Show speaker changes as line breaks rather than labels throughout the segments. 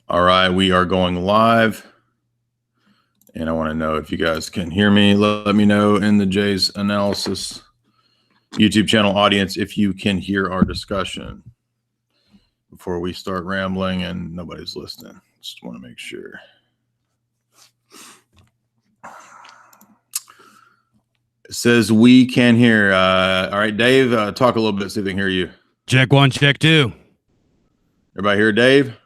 All right, we are going live, and I want to know if you guys can hear me. Let me know in the Jay's Analysis YouTube channel audience if you can hear our discussion before we start rambling and nobody's listening. Just want to make sure. It says we can hear. All right, Dave, talk a little bit, see if they can hear you.
Check one, check two.
Everybody hear Dave?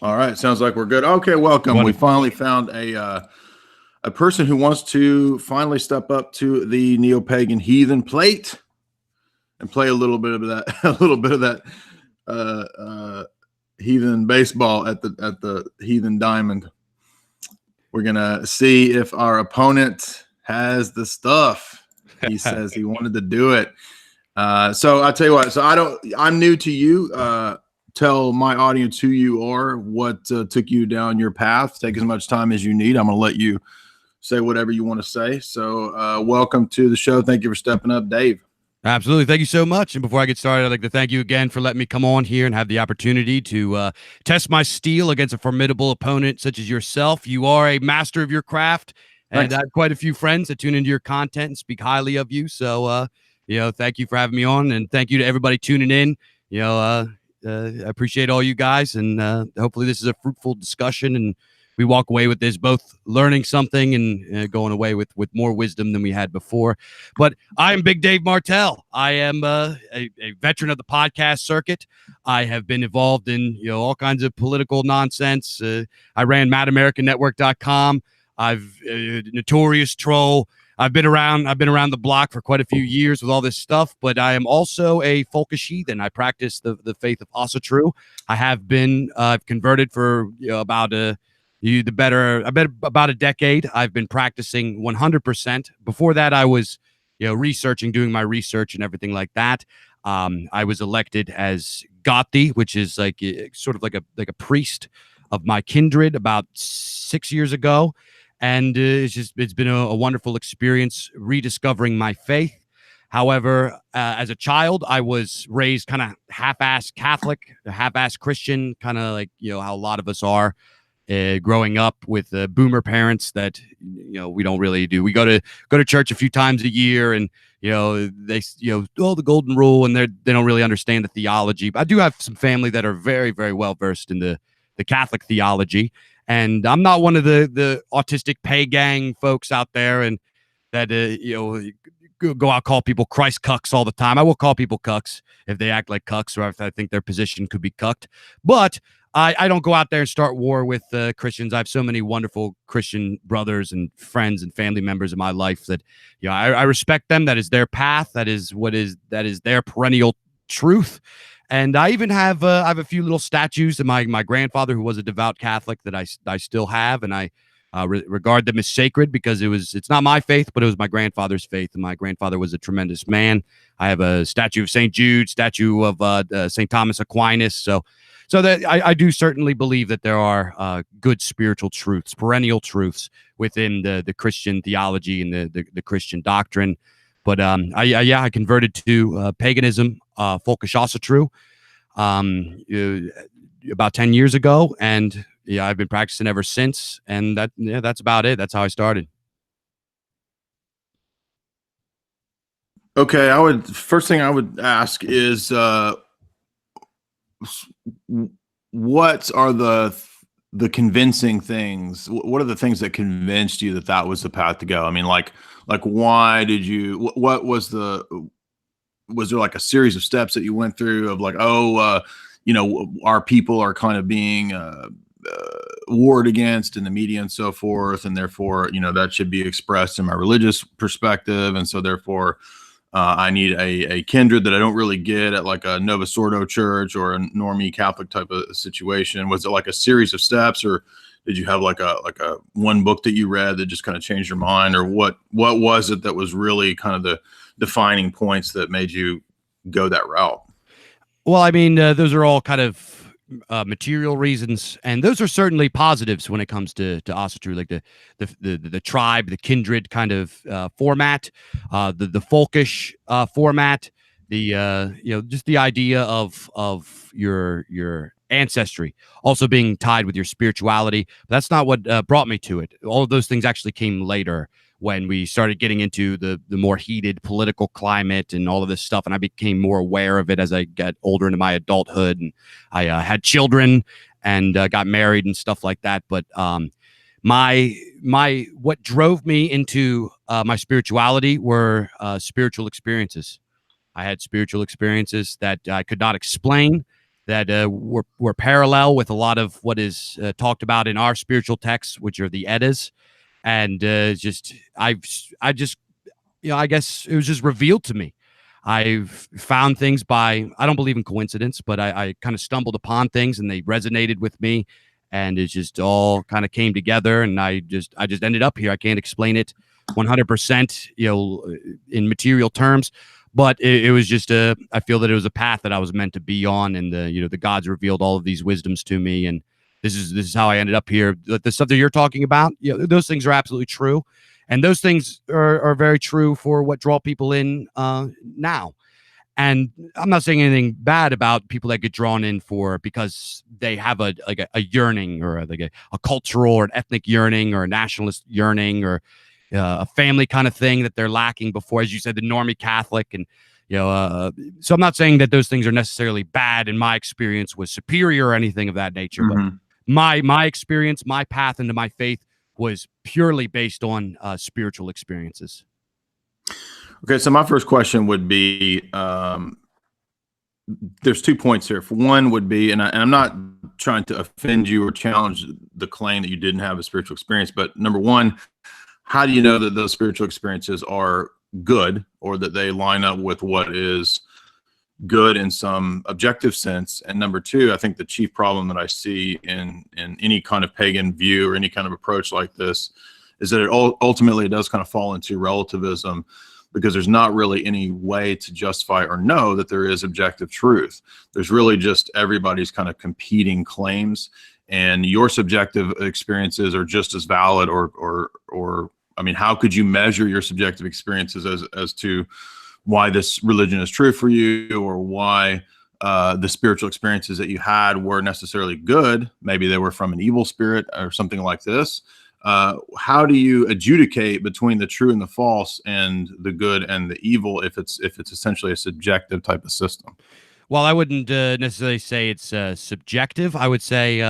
All right, sounds like we're good. Okay, welcome. We finally found a person who wants to finally step up to the neo-pagan heathen plate and play a little bit of that, heathen baseball at the heathen diamond. We're gonna see if our opponent has the stuff. He says he wanted to do it. So I'll tell you what. So I'm new to you. Tell my audience who you are, what took you down your path. Take as much time as you need. I'm going to let you say whatever you want to say. So welcome to the show. Thank you for stepping up, Dave.
Absolutely. Thank you so much. And before I get started, I'd like to thank you again for letting me come on here and have the opportunity to test my steel against a formidable opponent such as yourself. You are a master of your craft, and
Thanks.
I have quite a few friends that tune into your content and speak highly of you. So, thank you for having me on, and thank you to everybody tuning in. I appreciate all you guys, and hopefully this is a fruitful discussion, and we walk away with this both learning something and going away with more wisdom than we had before. But I am Big Dave Martel. I am a veteran of the podcast circuit. I have been involved in all kinds of political nonsense. I ran MadAmericanNetwork.com. I've a notorious troll. I've been around the block for quite a few years with all this stuff, but I am also a folkish heathen. I practice the faith of Asatru. I have been converted for about a decade. I've been practicing 100%. Before that, I was doing my research and everything like that. I was elected as Gothi, which is like sort of like a priest of my kindred about 6 years ago. And it's been a wonderful experience rediscovering my faith. However, as a child, I was raised kind of half-ass Catholic, half-ass Christian, kind of like how a lot of us are growing up with boomer parents that we don't really do. We go to church a few times a year, and they the golden rule, and they don't really understand the theology. But I do have some family that are very, very well versed in the Catholic theology. And I'm not one of the autistic pagan folks out there and that, go out, call people Christ cucks all the time. I will call people cucks if they act like cucks or if I think their position could be cucked. But I don't go out there and start war with Christians. I have so many wonderful Christian brothers and friends and family members in my life that, I respect them. That is their path. That is their perennial truth. And I even have a few little statues of my grandfather, who was a devout Catholic, that I still have, and I regard them as sacred because it's not my faith, but it was my grandfather's faith, and my grandfather was a tremendous man. I have a statue of St. Jude, statue of St. Thomas Aquinas, so that I do certainly believe that there are good spiritual truths, perennial truths within the Christian theology and the Christian doctrine. But I converted to paganism, folkish Asatru, about 10 years ago, and I've been practicing ever since. And that's about it. That's how I started.
Okay, first thing I would ask is what are the convincing things? What are the things that convinced you that was the path to go? I mean, like why did you? What was there like a series of steps that you went through of like, our people are kind of being warred against in the media and so forth, and therefore that should be expressed in my religious perspective, and so therefore I need a kindred that I don't really get at like a Novus Ordo church or a normie Catholic type of situation. Was it like a series of steps, or did you have like a one book that you read that just kind of changed your mind, or what was it that was really kind of the defining points that made you go that route?
Well, I mean, those are all kind of material reasons, and those are certainly positives when it comes to Asatru, like the tribe, the kindred kind of format, the folkish format, the just the idea of your ancestry, also being tied with your spirituality. But that's not what brought me to it. All of those things actually came later when we started getting into the more heated political climate and all of this stuff. And I became more aware of it as I got older into my adulthood, and I had children and got married and stuff like that. But my what drove me into my spirituality were spiritual experiences. I had spiritual experiences that I could not explain, that were parallel with a lot of what is talked about in our spiritual texts, which are the Eddas. And just I just, I guess it was just revealed to me. I've found things by, I don't believe in coincidence, but I kind of stumbled upon things and they resonated with me, and it just all kind of came together, and I just ended up here. I can't explain it 100%, in material terms, but it was just I feel that it was a path that I was meant to be on, and the gods revealed all of these wisdoms to me, and this is how I ended up here. The stuff that you're talking about, those things are absolutely true. And those things are very true for what draw people in now. And I'm not saying anything bad about people that get drawn in for because they have a yearning, or a cultural or an ethnic yearning, or a nationalist yearning, or a family kind of thing that they're lacking before, as you said, the normie Catholic. And so I'm not saying that those things are necessarily bad. And my experience was superior or anything of that nature.
Mm-hmm.
But my experience, my path into my faith was purely based on spiritual experiences.
Okay, so my first question would be, there's 2 points here. For one would be, and I'm not trying to offend you or challenge the claim that you didn't have a spiritual experience, but number one, how do you know that those spiritual experiences are good, or that they line up with what is good in some objective sense? And number two, I think the chief problem that I see in any kind of pagan view or any kind of approach like this is that it ultimately does kind of fall into relativism, because there's not really any way to justify or know that there is objective truth. There's really just everybody's kind of competing claims, and your subjective experiences are just as valid, or I mean, how could you measure your subjective experiences as to why this religion is true for you, or why the spiritual experiences that you had were necessarily good? Maybe they were from an evil spirit or something like this. How do you adjudicate between the true and the false, and the good and the evil, if it's essentially a subjective type of system?
Well, I wouldn't necessarily say it's subjective. I would say,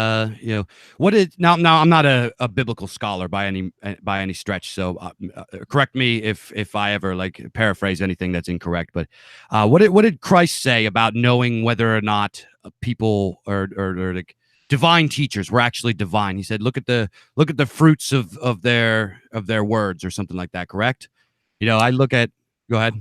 what is now. I'm not a biblical scholar by any stretch. So correct me if I ever paraphrase anything that's incorrect. But what did Christ say about knowing whether or not people or like divine teachers were actually divine? He said, look at the fruits of their words, or something like that. Correct? I look at. Go ahead.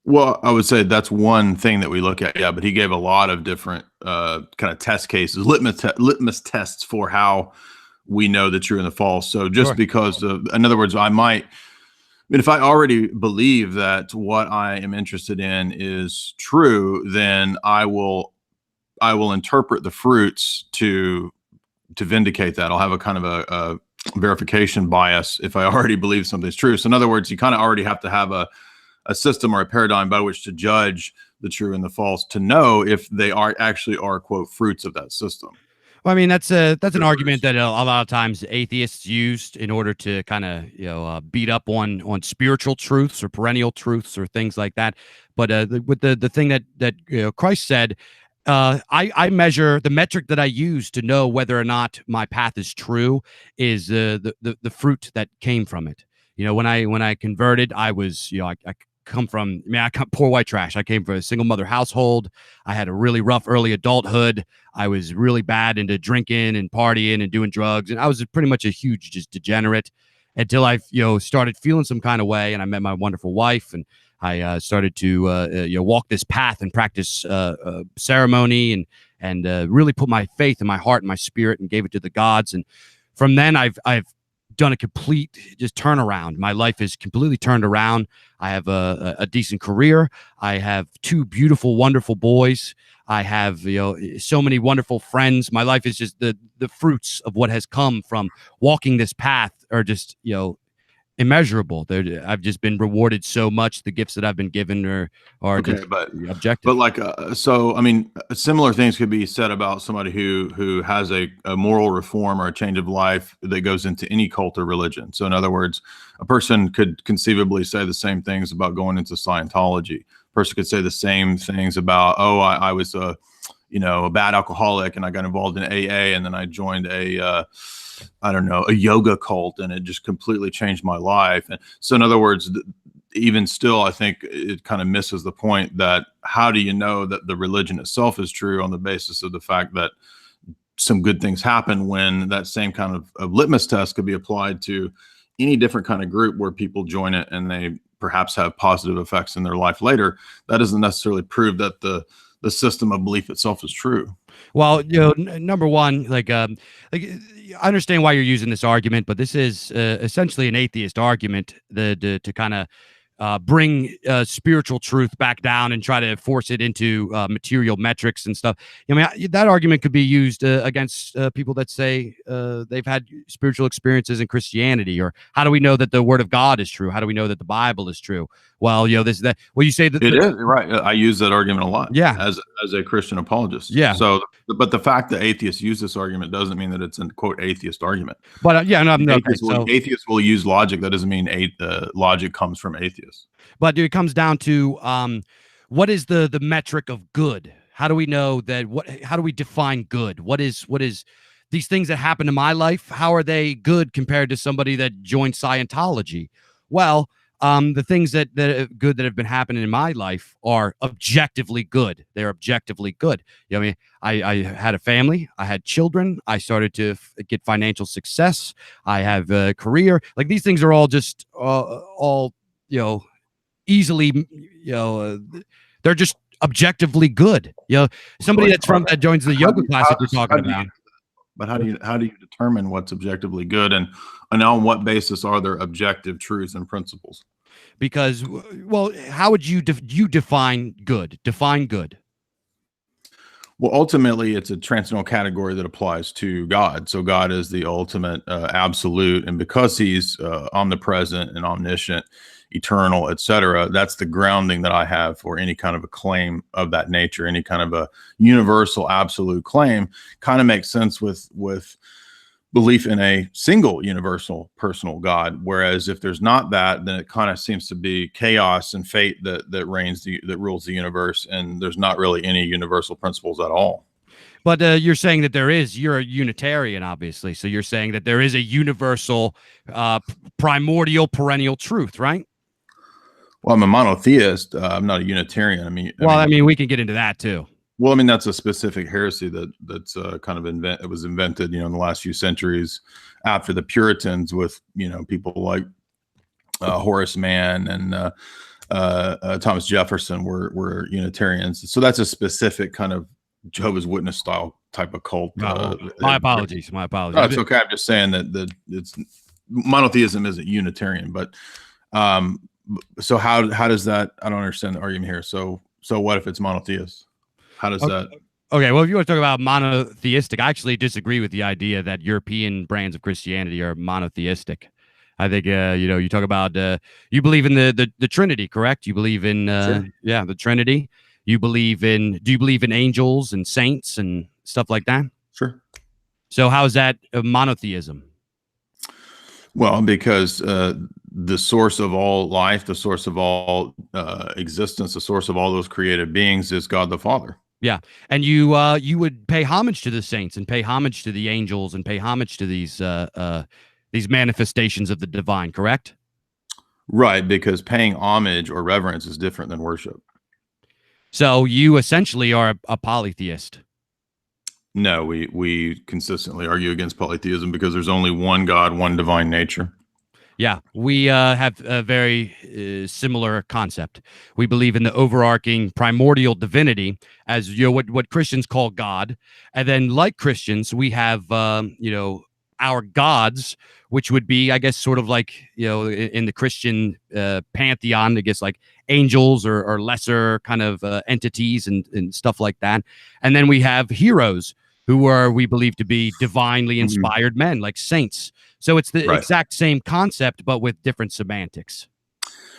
Well, I would say that's one thing that we look at, yeah, but he gave a lot of different kind of test cases, litmus tests for how we know the true and the false. So just
Sure.
because in other words, I mean, if I already believe that what I am interested in is true, then I will interpret the fruits to vindicate that. I'll have a kind of a verification bias if I already believe something's true. So in other words, you kind of already have to have a system or a paradigm by which to judge the true and the false, to know if they actually are, quote, fruits of that system.
Well, I mean, that's an argument that a lot of times atheists used in order to kind of beat up on spiritual truths or perennial truths or things like that. But with the thing that Christ said, I measure the metric that I use to know whether or not my path is true is the fruit that came from it. When I converted, I was I come from, I come poor white trash. I came from a single mother household. I had a really rough early adulthood. I was really bad into drinking and partying and doing drugs, and I was pretty much a huge just degenerate until I started feeling some kind of way, and I met my wonderful wife, and I started to walk this path and practice ceremony and really put my faith in my heart and my spirit and gave it to the gods. And from then I've done a complete just turnaround. My life is completely turned around. I have a decent career. I have 2 beautiful, wonderful boys. I have so many wonderful friends. My life is just the fruits of what has come from walking this path are just immeasurable. I've just been rewarded so much. The gifts that I've been given are
Okay,
just
but
objective.
like so I mean similar things could be said about somebody who has a moral reform or a change of life that goes into any cult or religion. So in other words, a person could conceivably say the same things about going into Scientology. A person could say the same things about, oh, I was a bad alcoholic and I got involved in AA and then I joined I don't know, a yoga cult, and it just completely changed my life. And so in other words, even still, I think it kind of misses the point that how do you know that the religion itself is true on the basis of the fact that some good things happen, when that same kind of litmus test could be applied to any different kind of group where people join it and they perhaps have positive effects in their life later. That doesn't necessarily prove that the system of belief itself is true.
Well, number one, like I understand why you're using this argument, but this is essentially an atheist argument to kind of bring spiritual truth back down and try to force it into material metrics and stuff. I mean, that argument could be used against people that say they've had spiritual experiences in Christianity, or how do we know that the Word of God is true? How do we know that the Bible is true? Well, this that. Well, you say that
it is right. I use that argument a lot.
Yeah,
as a Christian apologist.
Yeah.
So, but the fact that atheists use this argument doesn't mean that it's a quote atheist argument.
But yeah, no,
atheists will use logic. That doesn't mean logic comes from atheists.
But it comes down to what is the metric of good? How do we know that? How do we define good? What is these things that happen in my life? How are they good compared to somebody that joined Scientology? Well, the things that are good that have been happening in my life are objectively good. They're objectively good. I mean, I had a family, I had children, I started to get financial success, I have a career. Like, these things are all just all easily, they're just objectively good. Somebody that joins the yoga class that you're talking about.
But how do you determine what's objectively good, and on what basis are there objective truths and principles?
Because, well, how would you define good? Define good.
Well, ultimately, it's a transcendental category that applies to God. So God is the ultimate absolute, and because He's omnipresent and omniscient, eternal, etc., that's the grounding that I have for any kind of a claim of that nature. Any kind of a universal absolute claim kind of makes sense with belief in a single universal personal God. Whereas if there's not that, then it kind of seems to be chaos and fate that rules the universe, and there's not really any universal principles at all.
But you're saying that you're a Unitarian, obviously. So you're saying that there is a universal, primordial, perennial truth, right?
Well, I'm a monotheist. I'm not a Unitarian. I mean,
we can get into that too.
Well, I mean, that's a specific heresy that's kind of it was invented, in the last few centuries after the Puritans, with people like Horace Mann and Thomas Jefferson were Unitarians. So that's a specific kind of Jehovah's Witness style type of cult.
My apologies.
No, it's okay. I'm just saying that it's monotheism isn't Unitarian, but so how does that? I don't understand the argument here. So what if it's monotheist? How does that?
Okay, well, if you want to talk about monotheistic, I actually disagree with the idea that European brands of Christianity are monotheistic. I think you talk about you believe in the Trinity, correct? You believe in
Sure.
the Trinity. Do you believe in angels and saints and stuff like that?
Sure.
So how is that monotheism?
Well, because the source of all life, the source of all existence, the source of all those created beings is God the Father.
Yeah, and you would pay homage to the saints and pay homage to the angels and pay homage to these manifestations of the divine, correct?
Right, because paying homage or reverence is different than worship.
So you essentially are a polytheist.
No, we consistently argue against polytheism because there's only one God, one divine nature.
Yeah, we have a very similar concept. We believe in the overarching primordial divinity as what Christians call God, and then, like Christians, we have our gods, which would be, I guess, sort of like in the Christian pantheon, I guess, like angels or lesser kind of entities and stuff like that. And then we have heroes who we believe to be divinely inspired men, like saints. So it's the
Right.
exact same concept, but with different semantics.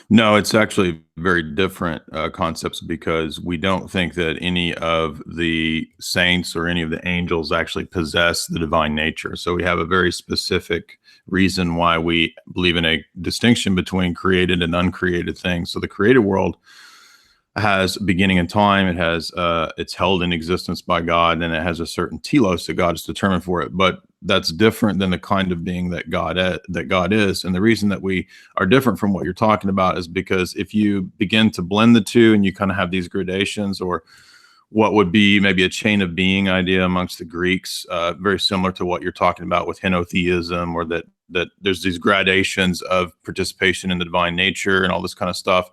No, it's actually very different concepts, because we don't think that any of the saints or any of the angels actually possess the divine nature. So we have a very specific reason why we believe in a distinction between created and uncreated things. So the created world has a beginning in time. It has it's held in existence by God, and it has a certain telos that God has determined for it. But that's different than the kind of being that God is. And the reason that we are different from what you're talking about is because if you begin to blend the two, and you kind of have these gradations, or what would be maybe a chain of being idea amongst the Greeks, very similar to what you're talking about with henotheism, or that there's these gradations of participation in the divine nature and all this kind of stuff.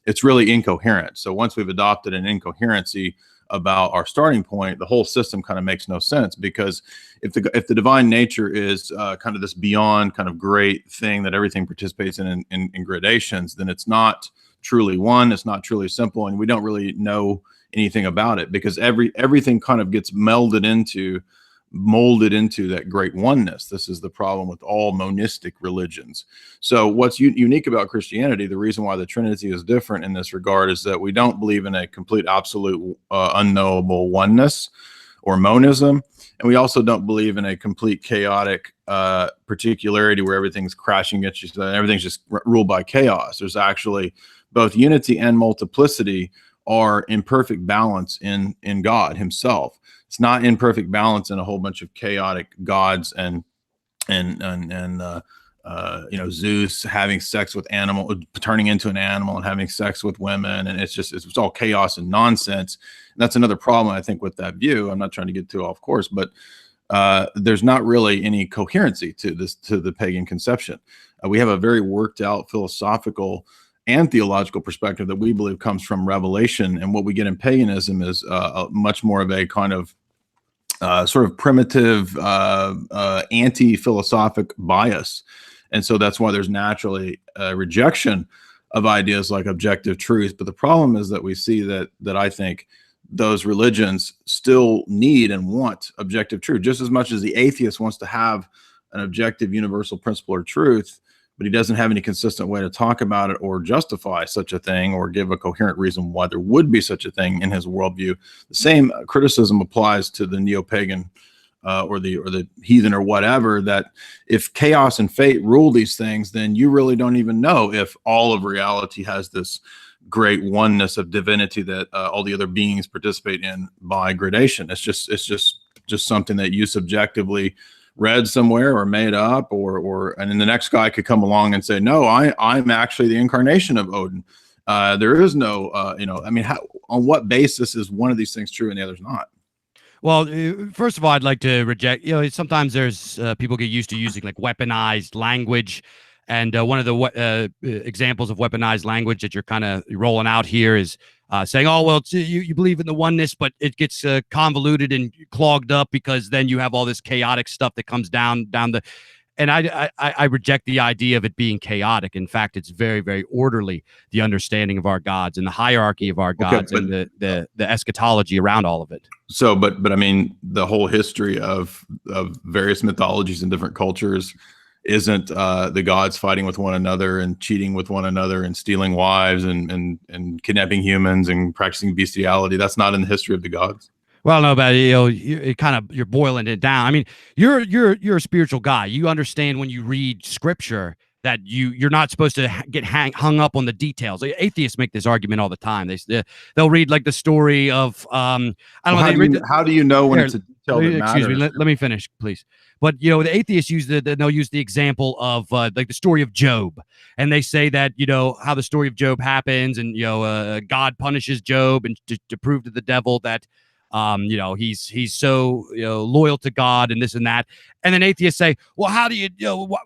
It's really incoherent. So once we've adopted an incoherency about our starting point, the whole system kind of makes no sense, because if the divine nature is kind of this beyond kind of great thing that everything participates in gradations, then it's not truly one, it's not truly simple, and we don't really know anything about it, because everything kind of gets molded into that great oneness. This is the problem with all monistic religions. So what's unique about Christianity, the reason why the Trinity is different in this regard, is that we don't believe in a complete, absolute, unknowable oneness or monism. And we also don't believe in a complete chaotic particularity where everything's crashing against each other and everything's just ruled by chaos. There's actually both unity and multiplicity are in perfect balance in God himself. It's not in perfect balance in a whole bunch of chaotic gods and Zeus having sex with animal, turning into an animal and having sex with women, and it's all chaos and nonsense. And that's another problem, I think, with that view. I'm not trying to get too off course, but there's not really any coherency to the pagan conception. We have a very worked out philosophical and theological perspective that we believe comes from revelation, and what we get in paganism is much more of a kind of sort of primitive, anti-philosophic bias. And so that's why there's naturally a rejection of ideas like objective truth. But the problem is that we see that I think those religions still need and want objective truth just as much as the atheist wants to have an objective universal principle or truth, but he doesn't have any consistent way to talk about it or justify such a thing or give a coherent reason why there would be such a thing in his worldview. The same criticism applies to the neo-pagan or the heathen or whatever, that if chaos and fate rule these things, then you really don't even know if all of reality has this great oneness of divinity that all the other beings participate in by gradation. It's just something that you subjectively read somewhere or made up, and then the next guy could come along and say, no, I'm actually the incarnation of Odin. There is no, on what basis is one of these things true and the other's not?
Well, first of all, I'd like to reject, sometimes there's people get used to using like weaponized language. And one of the examples of weaponized language that you're kind of rolling out here is saying, oh, well, you believe in the oneness, but it gets convoluted and clogged up because then you have all this chaotic stuff that comes down the. And I reject the idea of it being chaotic. In fact, it's very, very orderly, the understanding of our gods and the hierarchy of our gods, and the eschatology around all of it.
So, but I mean, the whole history of various mythologies and different cultures isn't the gods fighting with one another and cheating with one another and stealing wives and kidnapping humans and practicing bestiality. That's not in the history of the gods.
Well, no, but you're boiling it down. I mean, you're a spiritual guy. You understand when you read scripture that you're not supposed to get hung up on the details. Atheists make this argument all the time. They'll read like the story of I don't know.
How do you know when it's a detail that matters?
Excuse me. Let me finish, please. But the atheists they'll use the example of like the story of Job, and they say that how the story of Job happens, and God punishes Job and to prove to the devil that he's so loyal to God and this and that. And then atheists say, well, how do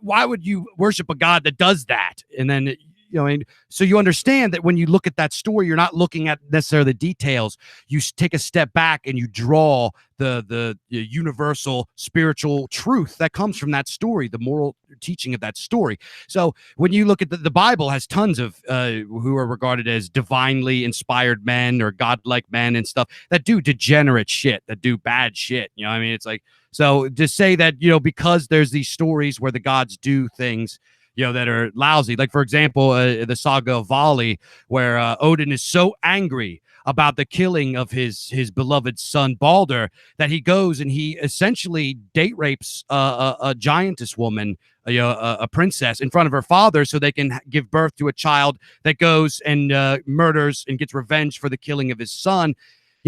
why would you worship a God that does that? And then and so you understand that when you look at that story, you're not looking at necessarily the details. You take a step back and you draw the universal spiritual truth that comes from that story, the moral teaching of that story. So when you look at the Bible has tons of who are regarded as divinely inspired men or godlike men and stuff that do degenerate shit, that do bad shit. I mean, it's like, so to say that, because there's these stories where the gods do things, that are lousy. Like, for example, the saga of Vali, where Odin is so angry about the killing of his beloved son Balder that he goes and he essentially date rapes a giantess woman, a princess, in front of her father, so they can give birth to a child that goes and murders and gets revenge for the killing of his son.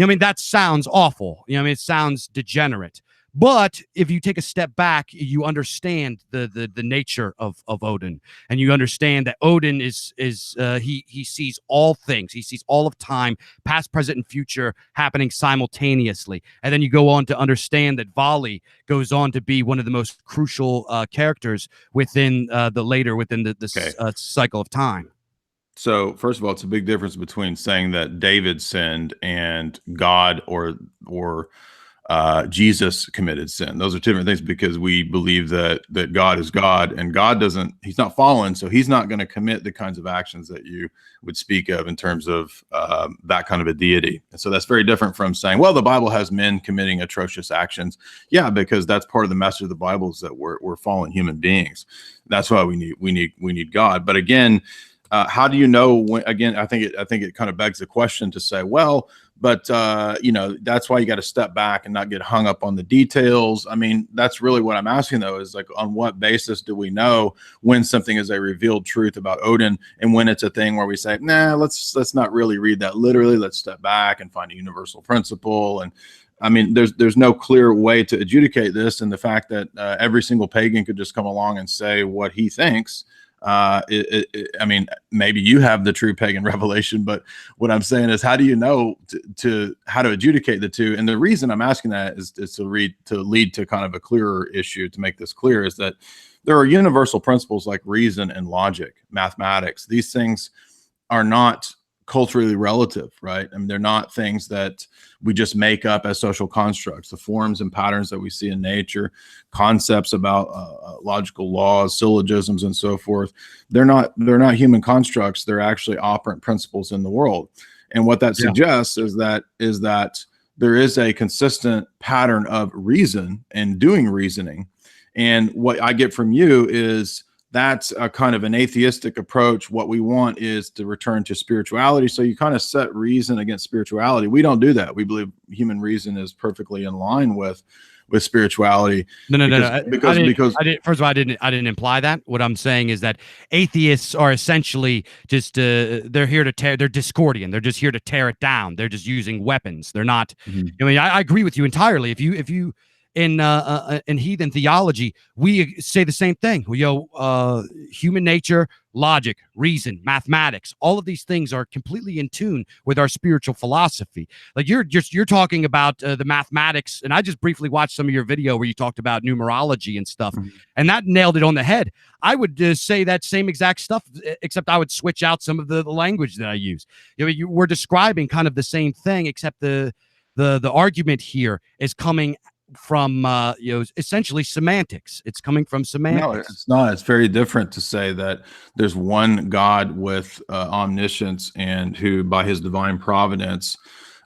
I mean, that sounds awful. I mean, it sounds degenerate. But if you take a step back, you understand the nature of Odin, and you understand that Odin is he sees all things. He sees all of time, past, present, and future happening simultaneously. And then you go on to understand that Vali goes on to be one of the most crucial characters within the cycle of time.
So first of all, it's a big difference between saying that David sinned and God or Jesus committed sin. Those are different things, because we believe that God is God, and God doesn't, he's not fallen, so he's not going to commit the kinds of actions that you would speak of in terms of that kind of a deity. And so that's very different from saying, well, the Bible has men committing atrocious actions. Yeah, because that's part of the message of the Bible, is that we're fallen human beings. That's why we need God. But again, how do you know when? Again, I think it kind of begs the question to say, well, but that's why you got to step back and not get hung up on the details. I mean, that's really what I'm asking, though, is like, on what basis do we know when something is a revealed truth about Odin, and when it's a thing where we say, nah, let's not really read that literally. Let's step back and find a universal principle. And I mean, there's no clear way to adjudicate this, and the fact that every single pagan could just come along and say what he thinks. I mean, maybe you have the true pagan revelation, but what I'm saying is, how do you know how to adjudicate the two? And the reason I'm asking that is to lead to kind of a clearer issue, to make this clear, is that there are universal principles like reason and logic, mathematics. These things are not culturally relative, right? I mean, they're not things that we just make up as social constructs. The forms and patterns that we see in nature, concepts about logical laws, syllogisms, and so forth, they're not human constructs. They're actually operant principles in the world. And what that suggests is that there is a consistent pattern of reason and doing reasoning. And what I get from you is, that's a kind of an atheistic approach. What we want is to return to spirituality. So you kind of set reason against spirituality. We don't do that. We believe human reason is perfectly in line with spirituality.
No. Because first of all, I didn't imply that. What I'm saying is that atheists are essentially just they're here to tear. They're Discordian. They're just here to tear it down. They're just using weapons. They're not. I mean, I agree with you entirely. If you in heathen theology, we say the same thing. Human nature, logic, reason, mathematics, all of these things are completely in tune with our spiritual philosophy. Like you're talking about the mathematics, and I just briefly watched some of your video where you talked about numerology and stuff, and that nailed it on the head. I would say that same exact stuff, except I would switch out some of the language that I use. You were describing kind of the same thing, except the argument here is coming from essentially semantics. It's coming from semantics.
No, it's not. It's very different to say that there's one God with omniscience, and who by his divine providence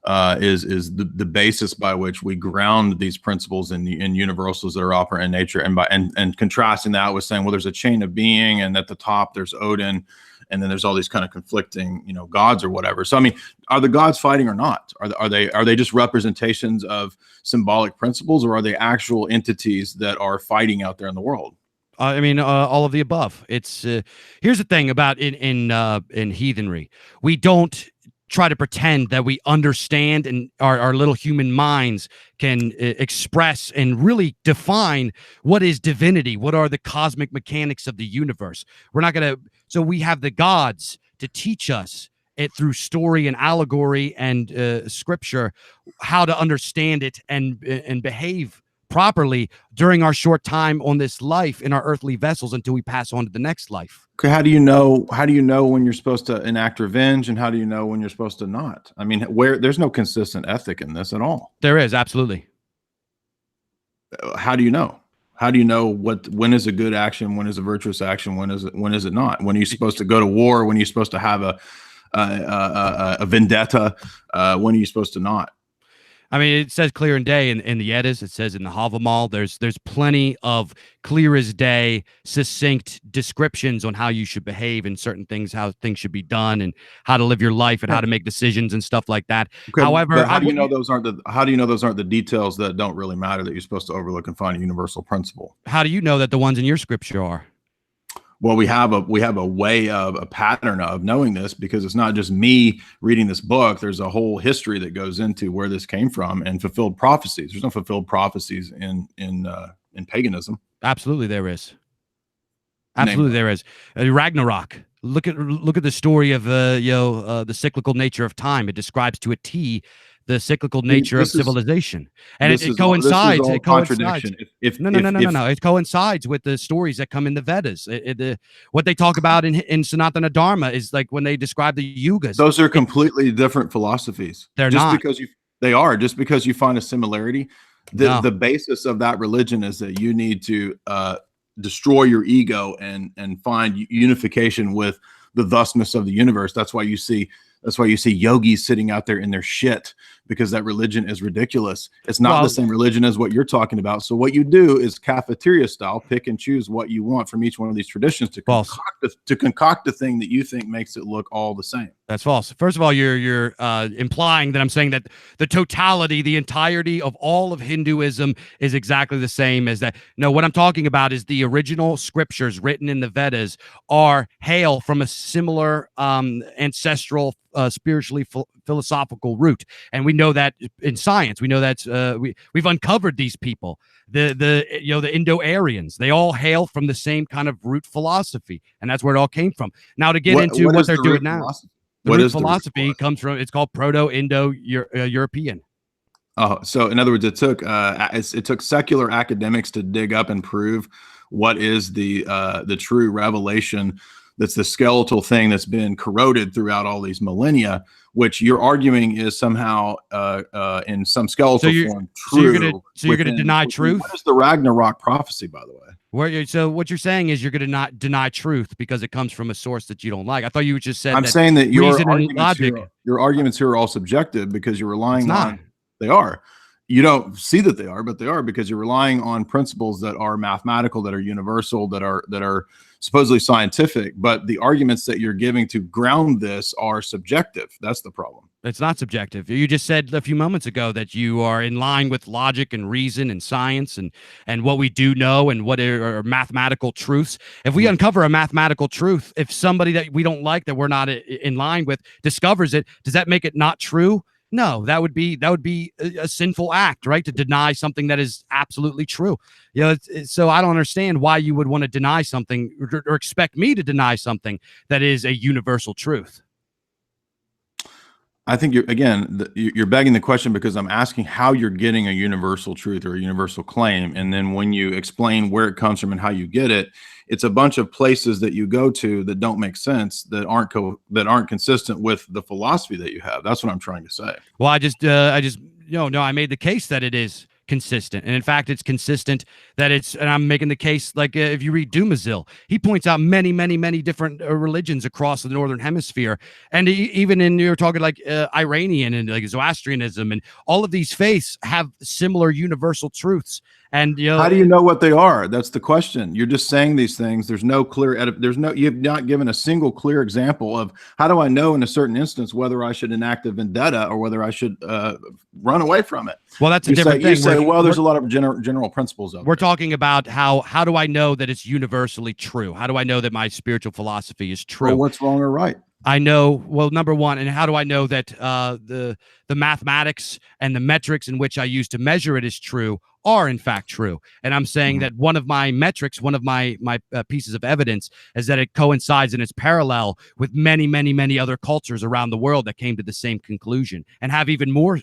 is the basis by which we ground these principles in universals that are operant in nature, and contrasting that with saying, well, there's a chain of being, and at the top there's Odin, and then there's all these kind of conflicting, gods or whatever. So I mean, are the gods fighting or not? Are they just representations of symbolic principles, or are they actual entities that are fighting out there in the world?
I mean, all of the above. It's here's the thing about in heathenry, we don't try to pretend that we understand, and our little human minds can express and really define what is divinity, what are the cosmic mechanics of the universe. We're not going to, so we have the gods to teach us it through story and allegory and scripture, how to understand it and behave properly during our short time on this life in our earthly vessels until we pass on to the next life.
Okay, how do you know when you're supposed to enact revenge, and how do you know when you're supposed to not? I mean, there's no consistent ethic in this at all.
There is, absolutely.
How do you know? How do you know when is a good action, when is a virtuous action, when is it not? When are you supposed to go to war? When are you supposed to have a vendetta? When are you supposed to not?
I mean, it says clear and day in the Eddas. It says in the Havamal. There's plenty of clear as day, succinct descriptions on how you should behave in certain things, how things should be done, and how to live your life and how to make decisions and stuff like that.
Okay,
however,
how do you know those aren't the details that don't really matter that you're supposed to overlook and find a universal principle?
How do you know that the ones in your scripture are?
Well, we have a way of a pattern of knowing this, because it's not just me reading this book. There's a whole history that goes into where this came from and fulfilled prophecies. There's no fulfilled prophecies in paganism.
Absolutely, there is. Absolutely, there is. Ragnarok. Look at the story of the cyclical nature of time. It describes to a T the cyclical nature of civilization, and it coincides. It coincides. No. It coincides with the stories that come in the Vedas. What they talk about in Sanatana Dharma is like when they describe the yugas.
Those are completely different philosophies.
They're not.
Just because you find a similarity. The basis of that religion is that you need to destroy your ego and find unification with the thusness of the universe. That's why you see yogis sitting out there in their shit, because that religion is ridiculous. It's not the same religion as what you're talking about. So what you do is cafeteria style, pick and choose what you want from each one of these traditions to concoct a thing that you think makes it look all the same.
That's false. First of all, you're implying that I'm saying that the totality, the entirety of all of Hinduism is exactly the same as that. No, what I'm talking about is the original scriptures written in the Vedas hail from a similar ancestral spiritually philosophical root, and we know that in science. We know that we've uncovered these people, the Indo-Aryans. They all hail from the same kind of root philosophy, and that's where it all came from. Now, to get into what they're doing now, the root philosophy comes from, it's called Proto-Indo-European.
Oh, so in other words, it took secular academics to dig up and prove what is the true revelation. That's the skeletal thing that's been corroded throughout all these millennia, which you're arguing is somehow in some skeletal form true.
So you're going to deny truth?
What is the Ragnarok prophecy, by the way?
So what you're saying is you're going to not deny truth because it comes from a source that you don't like. I thought you just said
I'm saying that your arguments here are all subjective because you're relying on. They are. You don't see that they are, but they are, because you're relying on principles that are mathematical, that are universal, that are supposedly scientific. But the arguments that you're giving to ground this are subjective. That's the problem.
It's not subjective. You just said a few moments ago that you are in line with logic and reason and science and what we do know and what are mathematical truths. If we uncover a mathematical truth, if somebody that we don't like, that we're not in line with, discovers it, does that make it not true? No, that would be a sinful act, right? To deny something that is absolutely true. So I don't understand why you would want to deny something or expect me to deny something that is a universal truth.
I think you're begging the question because I'm asking how you're getting a universal truth or a universal claim, and then when you explain where it comes from and how you get it, it's a bunch of places that you go to that don't make sense, that aren't consistent with the philosophy that you have. That's what I'm trying to say.
Well, I made the case that it is consistent, and in fact it's consistent and I'm making the case, like if you read Dumazil, he points out many different religions across the northern hemisphere, and even in, you're talking like Iranian and like Zoroastrianism, and all of these faiths have similar universal truths. And
how do you know what they are? That's the question. You're just saying these things. There's no clear you've not given a single clear example of how do I know in a certain instance whether I should enact a vendetta or whether I should run away from it.
Well, that's a different thing.
You say, well, there's a lot of general principles of it.
We're talking about how do I know that it's universally true? How do I know that my spiritual philosophy is true?
Well, what's wrong or right?
I know, well, number one, and how do I know that the mathematics and the metrics in which I use to measure it is true are in fact true? And I'm saying
Mhm.
that one of my metrics, one of my pieces of evidence, is that it coincides and it's parallel with many, many, many other cultures around the world that came to the same conclusion and have even more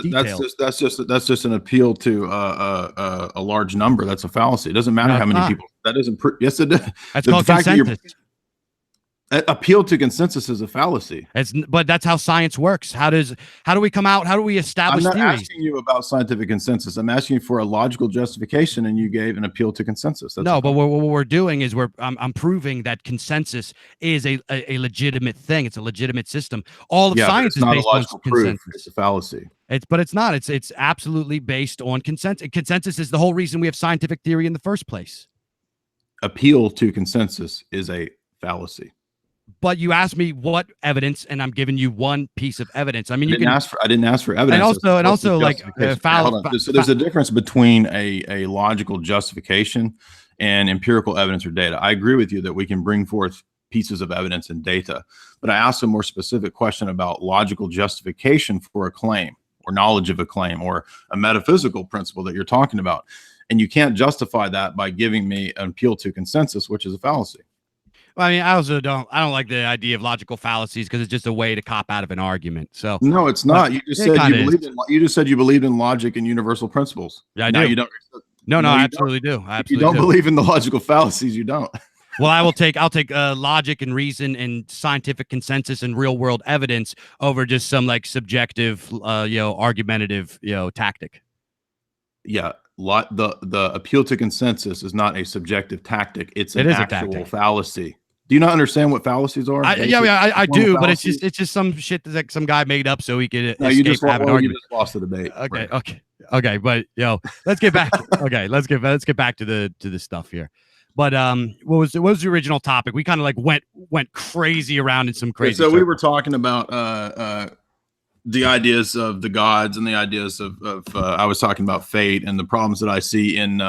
details.
That's just an appeal to a large number. That's a fallacy. It doesn't matter
No,
how
it's
many
not.
people. That doesn't. Yes, it does.
That's
The
called
fact that you're
consensus.
appeal to consensus is a fallacy.
But that's how science works. How do we come out? How do we
I'm
establish
not
theories?
asking you about scientific consensus. I'm asking you for a logical justification, and you gave an appeal to consensus. That's
No, but what we're doing is I'm proving that consensus is a legitimate thing. It's a legitimate system. All of
yeah, but
science
it's
is
not a
based on
logical proof.
consensus.
It's a fallacy.
But it's not. It's absolutely based on consensus. Consensus is the whole reason we have scientific theory in the first place.
Appeal to consensus is a fallacy.
But you asked me what evidence, and I'm giving you one piece of evidence. I mean,
I didn't ask for evidence.
And also, like
so there's a difference between a logical justification and empirical evidence or data. I agree with you that we can bring forth pieces of evidence and data, but I asked a more specific question about logical justification for a claim or knowledge of a claim or a metaphysical principle that you're talking about. And you can't justify that by giving me an appeal to consensus, which is a fallacy.
Well, I mean, I don't like the idea of logical fallacies because it's just a way to cop out of an argument. So
no, it's not. You just said you said you believed in logic and universal principles.
Yeah, I
now
do.
You don't.
No, I absolutely do.
If you don't believe in the logical fallacies, you don't.
Well, I'll take logic and reason and scientific consensus and real world evidence over just some like subjective, argumentative, tactic.
Yeah, the appeal to consensus is not a subjective tactic. It's an actual fallacy. Do you not understand what fallacies are?
I do, but it's just some shit that some guy made up so he could
you just lost the debate.
Okay, but let's get back. let's get back to the stuff here. But what was the original topic? We kind of like went crazy around in some crazy.
So we were talking about the ideas of the gods and the ideas of I was talking about fate and the problems that I see in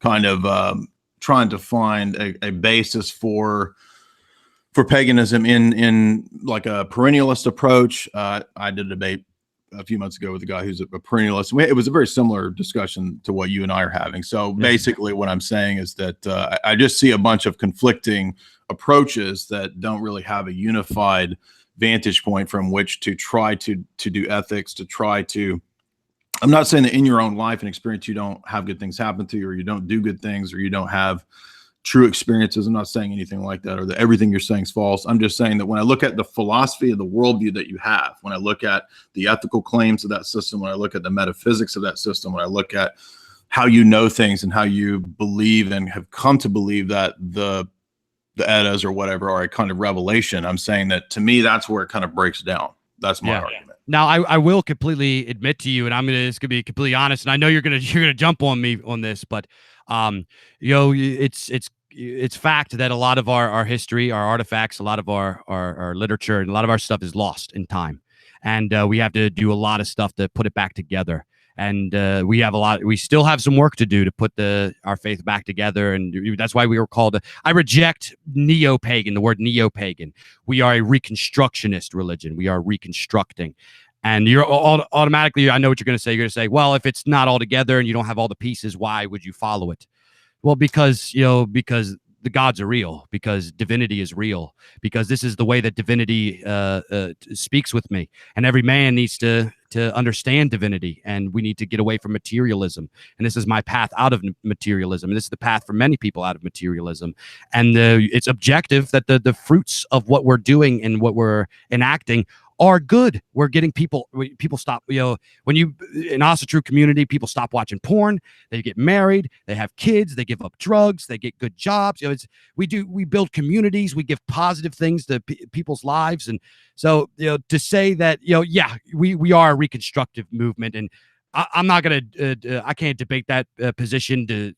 kind of trying to find a basis for paganism in like a perennialist approach. I did a debate a few months ago with a guy who's a perennialist. It was a very similar discussion to what you and I are having. So basically what I'm saying is that I just see a bunch of conflicting approaches that don't really have a unified vantage point from which to try to do ethics, to try to, I'm not saying that in your own life and experience you don't have good things happen to you, or you don't do good things, or you don't have true experiences. I'm not saying anything like that, or that everything you're saying is false. I'm just saying that when I look at the philosophy of the worldview that you have, when I look at the ethical claims of that system, when I look at the metaphysics of that system, when I look at how you know things and how you believe and have come to believe that the Eddas or whatever are a kind of revelation, I'm saying that to me, that's where it kind of breaks down. That's my argument.
Now, I will completely admit to you, and I'm gonna be completely honest, and I know you're gonna jump on me on this, but it's fact that a lot of our history, our artifacts, a lot of our literature, and a lot of our stuff is lost in time, and we have to do a lot of stuff to put it back together. And we still have some work to do to put our faith back together. And that's why we were called, I reject neo-pagan, the word neo-pagan. We are a reconstructionist religion. We are reconstructing. And you're automatically, I know what you're going to say. You're going to say, well, if it's not all together and you don't have all the pieces, why would you follow it? Well, because the gods are real, because divinity is real, because this is the way that divinity speaks with me. And every man needs to understand divinity, and we need to get away from materialism. And this is my path out of materialism. And this is the path for many people out of materialism. And it's objective that the fruits of what we're doing and what we're enacting are good. We're getting people stop, when you, in Asatru community, people stop watching porn, they get married, they have kids, they give up drugs, they get good jobs. We build communities, we give positive things to people's lives. And so, to say that, we are a reconstructive movement, and I'm not going to, I can't debate that position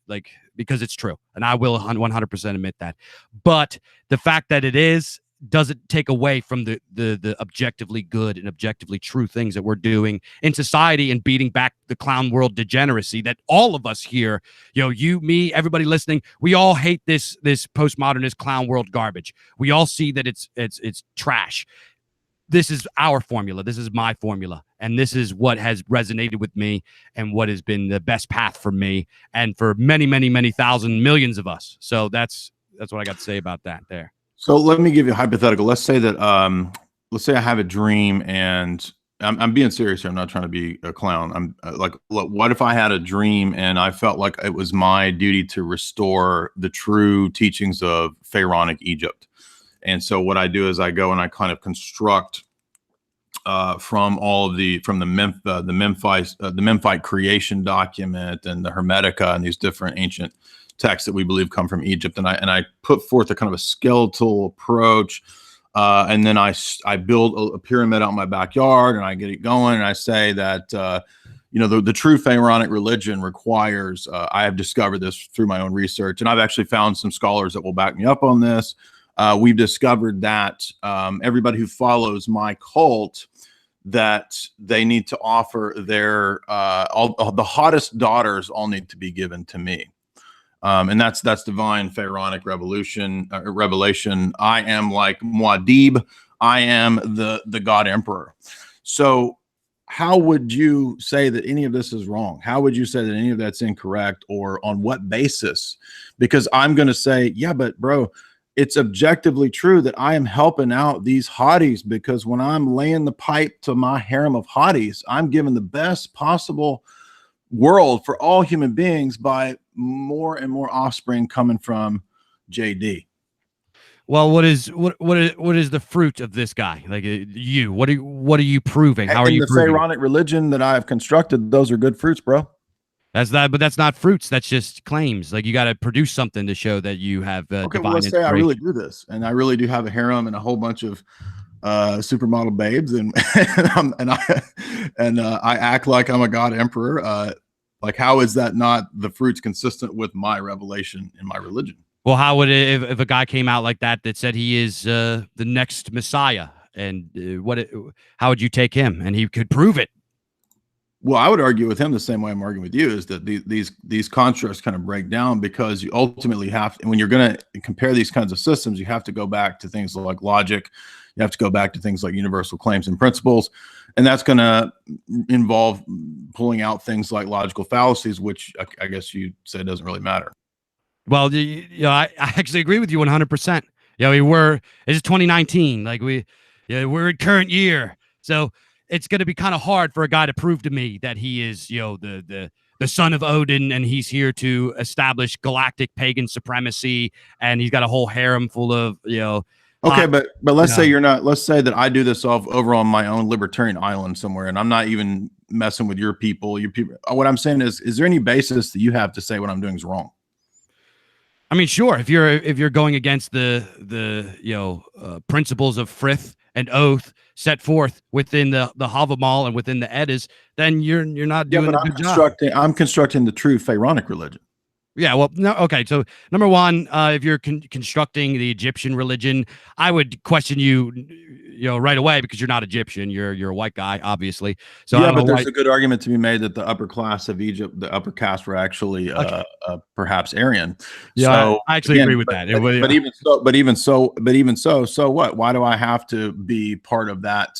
because it's true. And I will 100% admit that. But the fact that it is doesn't take away from the objectively good and objectively true things that we're doing in society and beating back the clown world degeneracy that all of us here, you, me, everybody listening, we all hate this postmodernist clown world garbage. We all see that it's trash. This is our formula. This is my formula. And this is what has resonated with me and what has been the best path for me and for many, many, many thousand millions of us. So that's what I got to say about that there.
So let me give you a hypothetical. Let's say that let's say I have a dream, and I'm being serious here. I'm not trying to be a clown. I'm like, what if I had a dream and I felt like it was my duty to restore the true teachings of Pharaonic Egypt? And so what I do is I go and I kind of construct from the Memphite creation document and the Hermetica and these different ancient texts that we believe come from Egypt, and I put forth a kind of a skeletal approach, and then I build a pyramid out in my backyard, and I get it going, and I say that the true Pharaonic religion requires. I have discovered this through my own research, and I've actually found some scholars that will back me up on this. We've discovered that everybody who follows my cult, that they need to offer their all the hottest daughters all need to be given to me. And that's divine Pharaonic revelation. I am like Muad'Dib. I am the God Emperor. So how would you say that any of this is wrong? How would you say that any of that's incorrect, or on what basis? Because I'm going to say, yeah, but bro, it's objectively true that I am helping out these hotties, because when I'm laying the pipe to my harem of hotties, I'm giving the best possible world for all human beings by more and more offspring coming from JD.
Well, what is the fruit of this guy? Like you, what are you proving? How are you proving?
The Pharaonic religion that I've constructed, those are good fruits, bro.
But that's not fruits. That's just claims. Like you got to produce something to show that you have
okay,
divine
let's say I really do this, and I really do have a harem and a whole bunch of supermodel babes, and I act like I'm a God Emperor. Like, how is that not the fruits consistent with my revelation in my religion?
Well, how would it, if a guy came out like that said he is the next Messiah, and how would you take him? And he could prove it.
Well, I would argue with him the same way I'm arguing with you, is that these constructs kind of break down, because you ultimately have to, when you're going to compare these kinds of systems, you have to go back to things like logic. You have to go back to things like universal claims and principles. And that's going to involve pulling out things like logical fallacies, which I guess you said doesn't really matter.
Well, I actually agree with you 100%. It's 2019. Like we're in current year. So it's going to be kind of hard for a guy to prove to me that he is, the son of Odin, and he's here to establish galactic pagan supremacy, and he's got a whole harem full of,
Okay, but let's say you're not. Let's say that I do this over on my own libertarian island somewhere, and I'm not even messing with your people. What I'm saying is there any basis that you have to say what I'm doing is wrong?
I mean, sure. If you're going against the principles of frith and oath set forth within the Havamal and within the Eddas, then you're not doing a good job.
I'm constructing the true Pharaonic religion.
Yeah, well, no, okay. So number one, if you're constructing the Egyptian religion, I would question you, right away, because you're not Egyptian. You're a white guy, obviously. So
yeah, but there's a good argument to be made that the upper class of Egypt, the upper caste, were actually perhaps Aryan.
Yeah,
so,
I actually agree with that.
But even so, so what? Why do I have to be part of that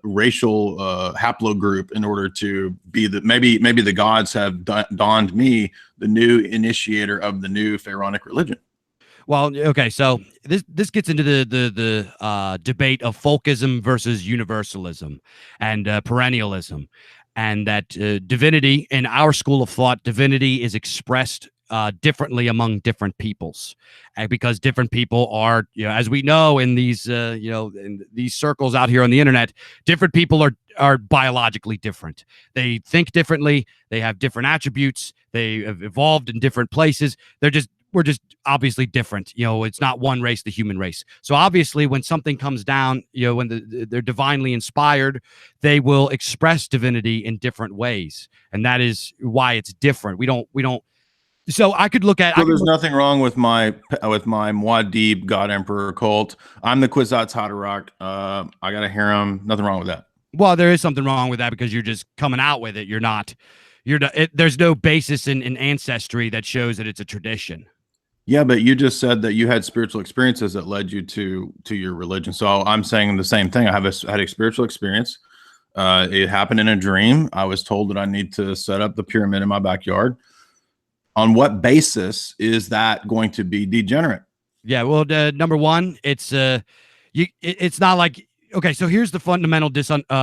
racial haplogroup in order to be maybe the gods have donned me the new initiator of the new Pharaonic religion?
Well, okay, so this gets into the debate of folkism versus universalism and perennialism, and that divinity, in our school of thought, divinity is expressed differently among different peoples, because different people are, as we know in these, in these circles out here on the internet, different people are biologically different. They think differently. They have different attributes. They have evolved in different places. We're just obviously different. It's not one race, the human race. So obviously when something comes down, when they're divinely inspired, they will express divinity in different ways. And that is why it's different. We don't So I could look at.
So there's nothing wrong with my Muad'Dib God Emperor cult. I'm the Kwisatz Haderach. I got a harem. Nothing wrong with that.
Well, there is something wrong with that because you're just coming out with it. You're not. There's no basis in ancestry that shows that it's a tradition.
Yeah, but you just said that you had spiritual experiences that led you to your religion. So I'm saying the same thing. I had a spiritual experience. It happened in a dream. I was told that I need to set up the pyramid in my backyard. On what basis is that going to be degenerate?
Yeah, well, number one, it's not like, okay. So here's the fundamental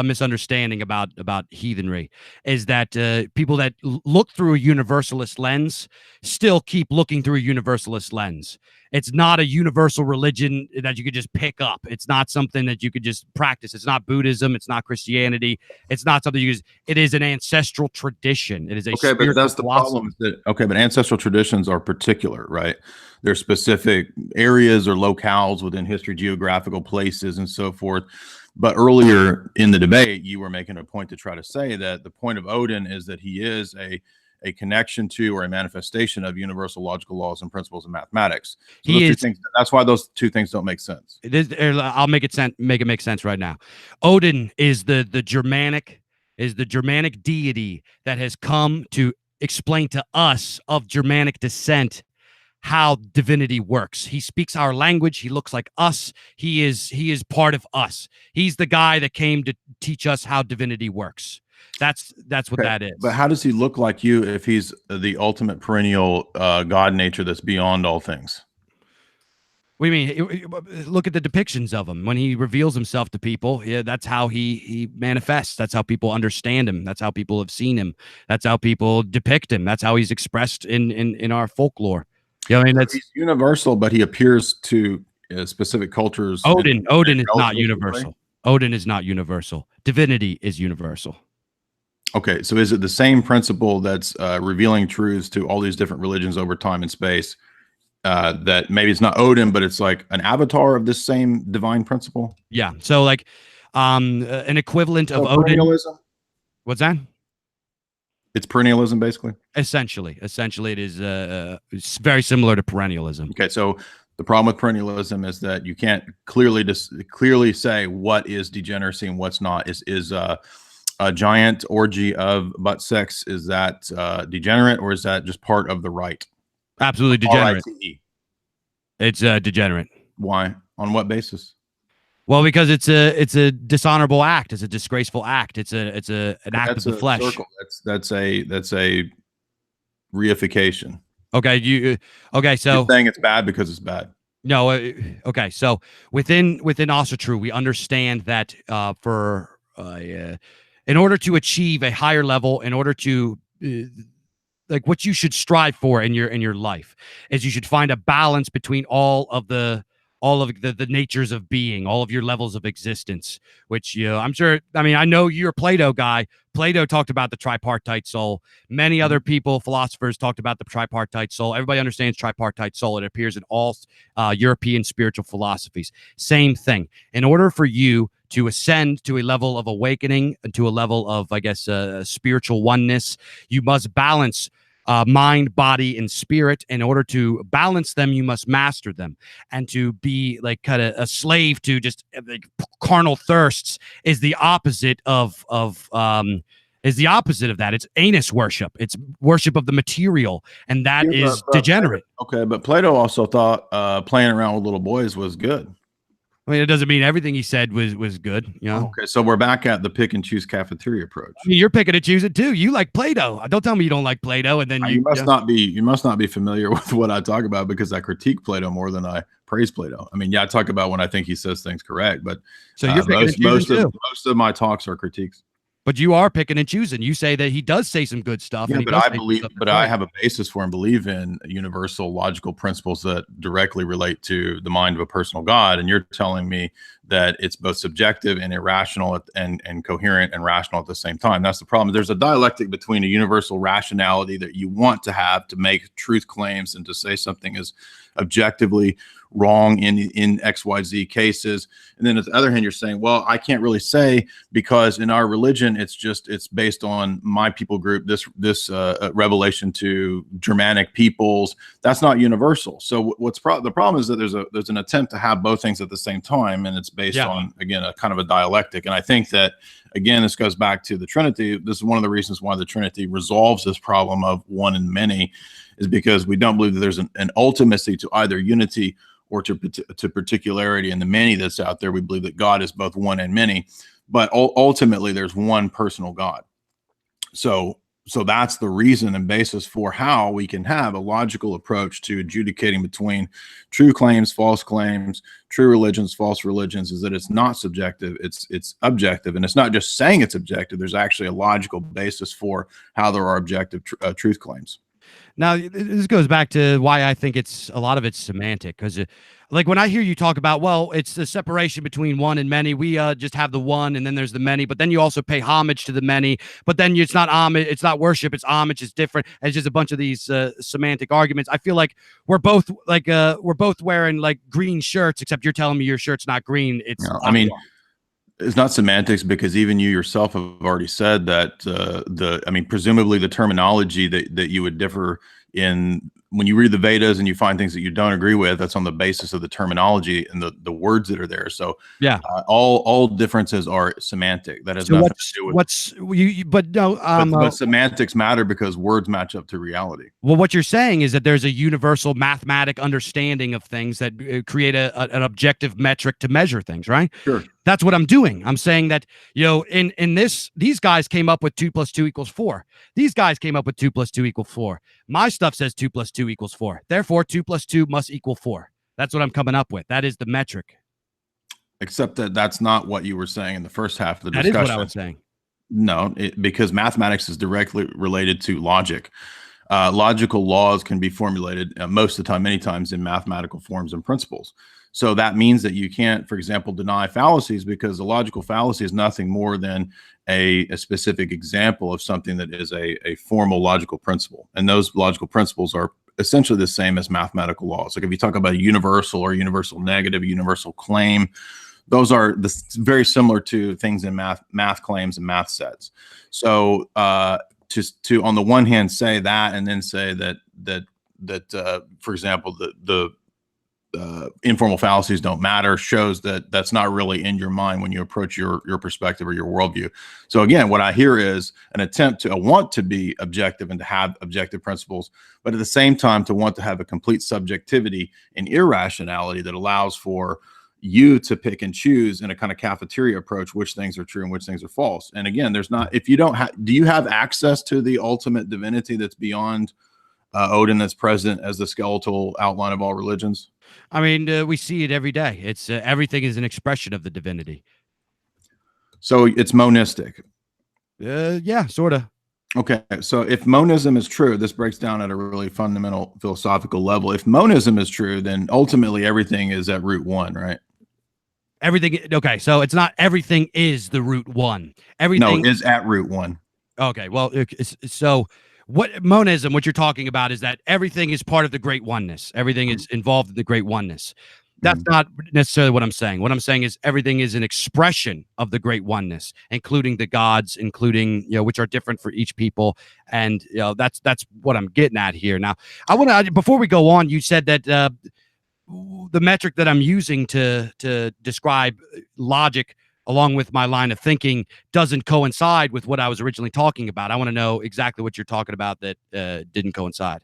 misunderstanding about heathenry is that people that look through a universalist lens still keep looking through a universalist lens. It's not a universal religion that you could just pick up. It's not something that you could just practice. It's not Buddhism. It's not Christianity. It's not something it is an ancestral tradition. It is a
but that's the
philosophy.
problem. But ancestral traditions are particular, right? They're specific areas or locales within history, geographical places, and so forth. But earlier in the debate, you were making a point to try to say that the point of Odin is that he is a connection to or a manifestation of universal logical laws and principles of mathematics. So that's why those two things don't make sense.
I'll make it make sense right now. Odin is the Germanic deity that has come to explain to us of Germanic descent how divinity works. He speaks our language. He looks like us. He is part of us. He's the guy that came to teach us how divinity works. That's what that is.
But how does he look like you if he's the ultimate perennial God nature that's beyond all things?
What do you mean? Look at the depictions of him when he reveals himself to people. Yeah, that's how he manifests. That's how people understand him. That's how people have seen him. That's how people depict him. That's how he's expressed in our folklore. You know, I mean, he's
universal, but he appears to specific cultures.
Odin is not universal. Odin is not universal. Divinity is universal.
Okay, so is it the same principle that's revealing truths to all these different religions over time and space? That maybe it's not Odin, but it's like an avatar of this same divine principle?
Yeah. So like an equivalent of Odin.
Perennialism?
What's that?
It's perennialism, basically?
Essentially, it is it's very similar to perennialism.
Okay, so the problem with perennialism is that you can't clearly say what is degeneracy and what's not. Is a giant orgy of butt sex, is that degenerate, or is that just part of the rite?
Absolutely degenerate.
R-I-T-E.
It's degenerate.
Why? On what basis?
Well, because it's a dishonorable act. It's a disgraceful act. It's an act of the flesh. Circle.
That's a reification.
Okay, so
you're saying it's bad because it's bad.
No, okay. So within Asatru, we understand that in order to achieve a higher level, in order to like what you should strive for in your life is you should find a balance between all of the natures of being, all of your levels of existence, which, you know, I'm sure, I mean, I know you're a Plato guy. Plato talked about the tripartite soul. Many other people, philosophers, talked about the tripartite soul. Everybody understands tripartite soul. It appears in all European spiritual philosophies. Same thing. In order for you to ascend to a level of awakening and to a level of, I guess, spiritual oneness, you must balance mind, body, and spirit. In order to balance them, you must master them. And to be like kind of a slave to just like carnal thirsts is the opposite of that. It's anus worship. It's worship of the material, and that is degenerate.
Okay, but Plato also thought playing around with little boys was good.
I mean, it doesn't mean everything he said was good, you know?
Okay, so we're back at the pick and choose cafeteria approach.
I mean, you're picking and choosing too. You like Plato. Don't tell me you don't like Plato, and then
you must not be familiar with what I talk about, because I critique Plato more than I praise Plato. I mean, yeah, I talk about when I think he says things correct, but
so you're picking and choosing too.
Most of my talks are critiques.
But you are picking and choosing. You say that he does say some good stuff.
Yeah, but I have a basis for and believe in universal logical principles that directly relate to the mind of a personal God. And you're telling me that it's both subjective and irrational and coherent and rational at the same time. That's the problem. There's a dialectic between a universal rationality that you want to have to make truth claims and to say something is objectively wrong in XYZ cases. And then at the other hand, you're saying, well, I can't really say because in our religion, it's based on my people group, this revelation to Germanic peoples. That's not universal. So the problem is that there's an attempt to have both things at the same time, and it's based on, again, a kind of a dialectic. And I think that, again, this goes back to the Trinity. This is one of the reasons why the Trinity resolves this problem of one and many, is because we don't believe that there's an ultimacy to either unity or to particularity in the many that's out there. We believe that God is both one and many, but ultimately there's one personal God. So that's the reason and basis for how we can have a logical approach to adjudicating between true claims, false claims, true religions, false religions, is that it's not subjective, it's objective. And it's not just saying it's objective. There's actually a logical basis for how there are objective truth claims.
Now, this goes back to why I think a lot of it's semantic, because like when I hear you talk about, well, it's the separation between one and many, we just have the one and then there's the many, but then you also pay homage to the many, but then it's not homage, it's not worship, it's homage, it's different. And it's just a bunch of these semantic arguments. I feel like we're both wearing like green shirts, except you're telling me your shirt's not green. It's
I mean, it's not semantics, because even you yourself have already said that I mean, presumably the terminology that you would differ in when you read the Vedas and you find things that you don't agree with, that's on the basis of the terminology and the words that are there. So
yeah,
all differences are semantic. That has nothing to do with but semantics matter because words match up to reality.
Well, what you're saying is that there's a universal mathematic understanding of things that create an objective metric to measure things, right?
Sure.
That's what I'm doing. I'm saying that, in this, these guys came up with 2 + 2 = 4. These guys came up with 2 + 2 = 4. My stuff says 2 + 2 = 4. Therefore, 2 + 2 must equal 4. That's what I'm coming up with. That is the metric.
Except that that's not what you were saying in the first half of the
discussion. That is what I was saying.
No, because mathematics is directly related to logic. Logical laws can be formulated most of the time, many times, in mathematical forms and principles. So that means that you can't, for example, deny fallacies, because a logical fallacy is nothing more than a specific example of something that is a formal logical principle. And those logical principles are essentially the same as mathematical laws. Like if you talk about a universal or universal negative, a universal claim, those are very similar to things in math claims and math sets. So to on the one hand say that, and then say that for example, the informal fallacies don't matter, shows that that's not really in your mind when you approach your perspective or your worldview. So again, what I hear is an attempt to want to be objective and to have objective principles, but at the same time to want to have a complete subjectivity and irrationality that allows for you to pick and choose in a kind of cafeteria approach which things are true and which things are false. And again, there's not, if you don't have, do you have access to the ultimate divinity that's beyond Odin, that's present as the skeletal outline of all religions?
I mean, we see it every day. It's everything is an expression of the divinity.
So it's monistic.
Yeah, sort of.
Okay, so if monism is true, this breaks down at a really fundamental philosophical level. If monism is true, then ultimately everything is at root one, right?
Everything. Okay, so it's not everything is the root one. Everything
is at root one.
Okay, well, so what monism, what you're talking about, is that everything is part of the great oneness. Everything is involved in the great oneness. That's not necessarily what I'm saying. What I'm saying is everything is an expression of the great oneness, including the gods, including, which are different for each people. And, that's what I'm getting at here. Now, I want to, before we go on, you said that the metric that I'm using to describe logic along with my line of thinking doesn't coincide with what I was originally talking about. I want to know exactly what you're talking about that didn't coincide.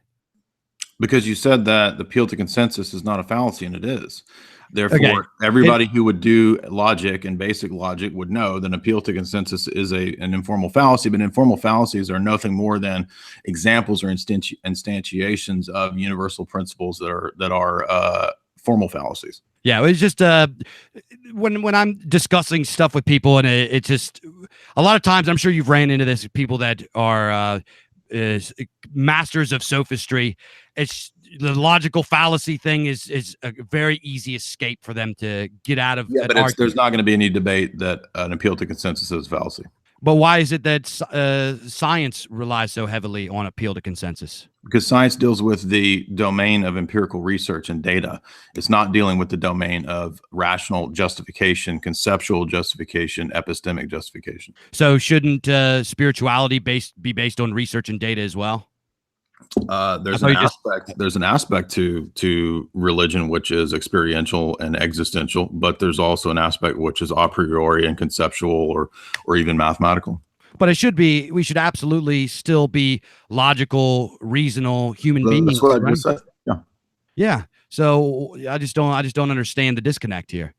Because you said that the appeal to consensus is not a fallacy, and it is. Therefore, everybody who would do logic and basic logic would know that an appeal to consensus is an informal fallacy, but informal fallacies are nothing more than examples or instantiations of universal principles that are formal fallacies.
Yeah, it's just when I'm discussing stuff with people, and it's just a lot of times, I'm sure you've ran into this, people that are masters of sophistry. It's the logical fallacy thing is a very easy escape for them to get out of.
Yeah, but there's not going to be any debate that an appeal to consensus is a fallacy.
But why is it that science relies so heavily on appeal to consensus?
Because science deals with the domain of empirical research and data. It's not dealing with the domain of rational justification, conceptual justification, epistemic justification.
So shouldn't spirituality be based on research and data as well?
There's an aspect to religion which is experiential and existential, but there's also an aspect which is a priori and conceptual or even mathematical.
But we should absolutely still be logical, reasonable human beings.
That's what I
right?
just said. Yeah.
Yeah. So I just don't understand the disconnect here.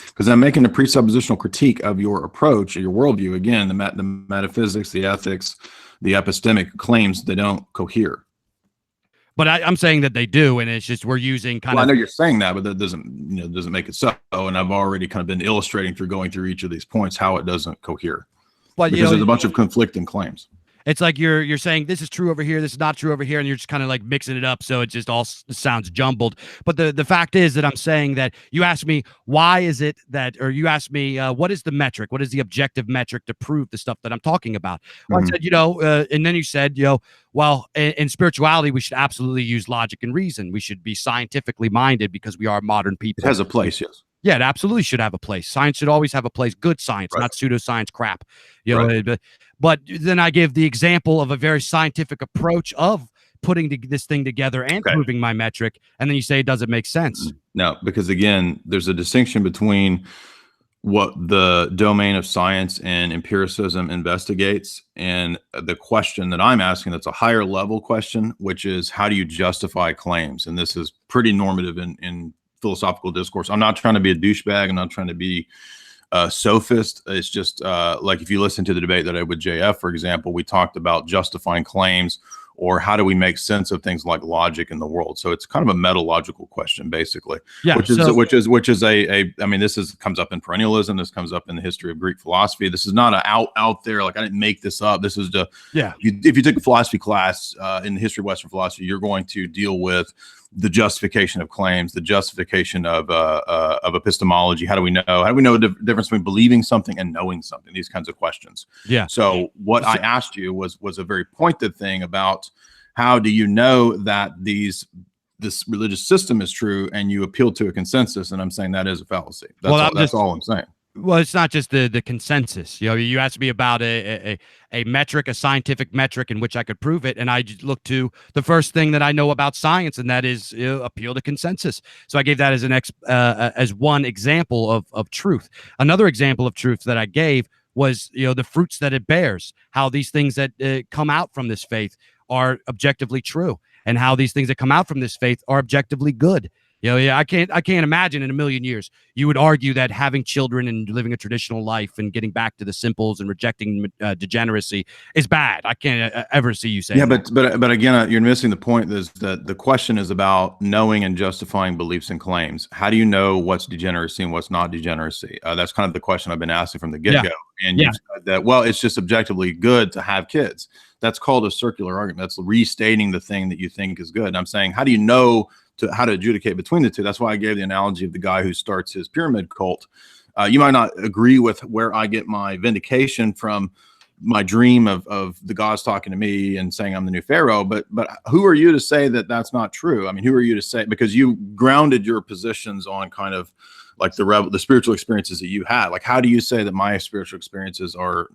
Because I'm making a presuppositional critique of your approach, your worldview. Again, the metaphysics, the ethics, the epistemic claims, they don't cohere.
But I'm saying that they do, and it's just we're using kind of.
I know you're saying that, but that doesn't make it so. And I've already kind of been illustrating through going through each of these points how it doesn't cohere. But because there's a bunch of conflicting claims.
It's like you're saying this is true over here, this is not true over here, and you're just kind of like mixing it up, so it just all sounds jumbled. But the fact is that I'm saying that you asked me why is it that, or you asked me what is the metric, what is the objective metric to prove the stuff that I'm talking about? Well, I said, and then you said, well, in spirituality we should absolutely use logic and reason. We should be scientifically minded because we are modern people.
It has a place, yes.
Yeah, it absolutely should have a place. Science should always have a place. Good science, not pseudoscience crap. But then I give the example of a very scientific approach of putting this thing together and proving my metric, and then you say it doesn't make sense.
No, because again, there's a distinction between what the domain of science and empiricism investigates and the question that I'm asking that's a higher level question, which is how do you justify claims? And this is pretty normative in philosophical discourse. I'm not trying to be a douchebag. I'm not trying to be a sophist. It's just like if you listen to the debate that I had with JF, for example, we talked about justifying claims or how do we make sense of things like logic in the world. So it's kind of a metalogical question, basically. Yeah. Which is I mean, comes up in perennialism. This comes up in the history of Greek philosophy. This is not out there. Like I didn't make this up. This is if you took a philosophy class in the history of Western philosophy, you're going to deal with the justification of claims, the justification of epistemology. How do we know the difference between believing something and knowing something? These kinds of questions. Yeah. So what I asked you was a very pointed thing about how do you know that this religious system is true, and you appeal to a consensus, and I'm saying that is a fallacy. That's all I'm saying.
Well, it's not just the consensus. You asked me about a metric, a scientific metric in which I could prove it, and I just looked to the first thing that I know about science, and that is appeal to consensus. So I gave that as one example of truth. Another example of truth that I gave was the fruits that it bears, how these things that come out from this faith are objectively true, and how these things that come out from this faith are objectively good. I can't imagine in a million years you would argue that having children and living a traditional life and getting back to the simples and rejecting degeneracy is bad. I can't ever see you say that.
But again, you're missing the point. Is that the question is about knowing and justifying beliefs and claims. How do you know what's degeneracy and what's not degeneracy? That's kind of the question I've been asking from the get-go. And you said that, well, it's just objectively good to have kids. That's called a circular argument. That's restating the thing that you think is good. And I'm saying, how do you know how to adjudicate between the two? That's why I gave the analogy of the guy who starts his pyramid cult. You might not agree with where I get my vindication from my dream of the gods talking to me and saying I'm the new pharaoh, but who are you to say that that's not true? I mean, who are you to say, because you grounded your positions on kind of like the spiritual experiences that you had. Like, how do you say that my spiritual experiences are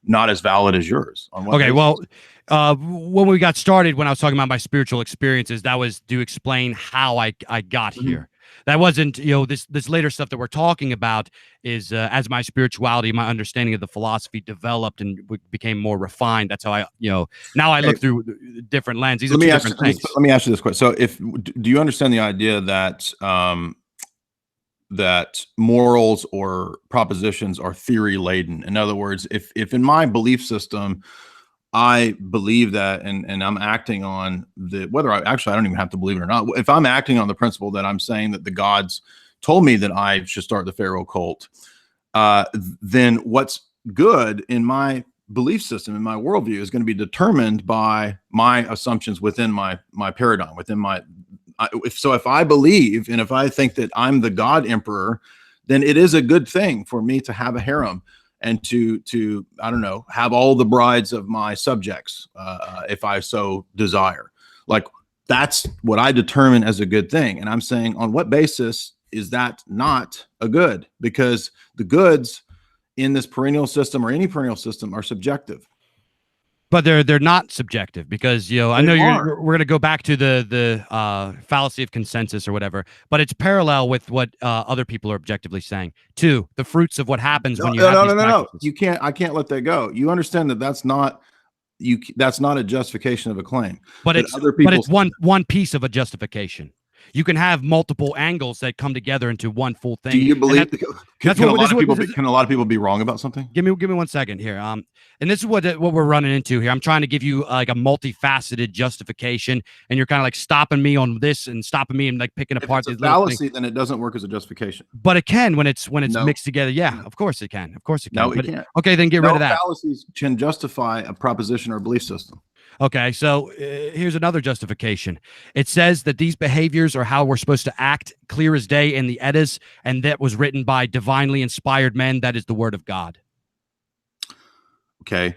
not as valid as yours?
Okay, well, when we got started, when I was talking about my spiritual experiences, that was to explain how I got here. That wasn't, this later stuff that we're talking about is as my spirituality, my understanding of the philosophy developed and became more refined. That's how I, now I look through different lenses. These are two different things.
Let me ask you this question. So do you understand the idea that that morals or propositions are theory laden? In other words, if in my belief system, I believe that, and I'm acting on I don't even have to believe it or not. If I'm acting on the principle that I'm saying that the gods told me that I should start the pharaoh cult, then what's good in my belief system, in my worldview, is going to be determined by my assumptions within my paradigm, within my. If I believe and if I think that I'm the god emperor, then it is a good thing for me to have a harem and to I don't know, have all the brides of my subjects if I so desire. Like that's what I determine as a good thing. And I'm saying, on what basis is that not a good? Because the goods in this perennial system or any perennial system are subjective.
But they're not subjective, because I know we're going to go back to the fallacy of consensus or whatever, but it's parallel with what other people are objectively saying too. The fruits of what happens when you have these practices.
You can't. I can't let that go. You understand that that's not a justification of a claim.
But it's one piece of a justification. You can have multiple angles that come together into one full thing.
Do you believe can a lot of people be wrong about something?
Give me 1 second here. And this is what we're running into here. I'm trying to give you like a multifaceted justification, and you're kind of like stopping me on this and stopping me and like picking apart
these fallacy. Then it doesn't work as a justification.
But it can when it's mixed together. Yeah, of course it can. Of course it can.
No, it can't.
Okay, then get rid of that.
Fallacies can justify a proposition or a belief system.
Okay, so here's another justification. It says that these behaviors are how we're supposed to act, clear as day in the Eddas, and that was written by divinely inspired men. That is the word of God.
Okay.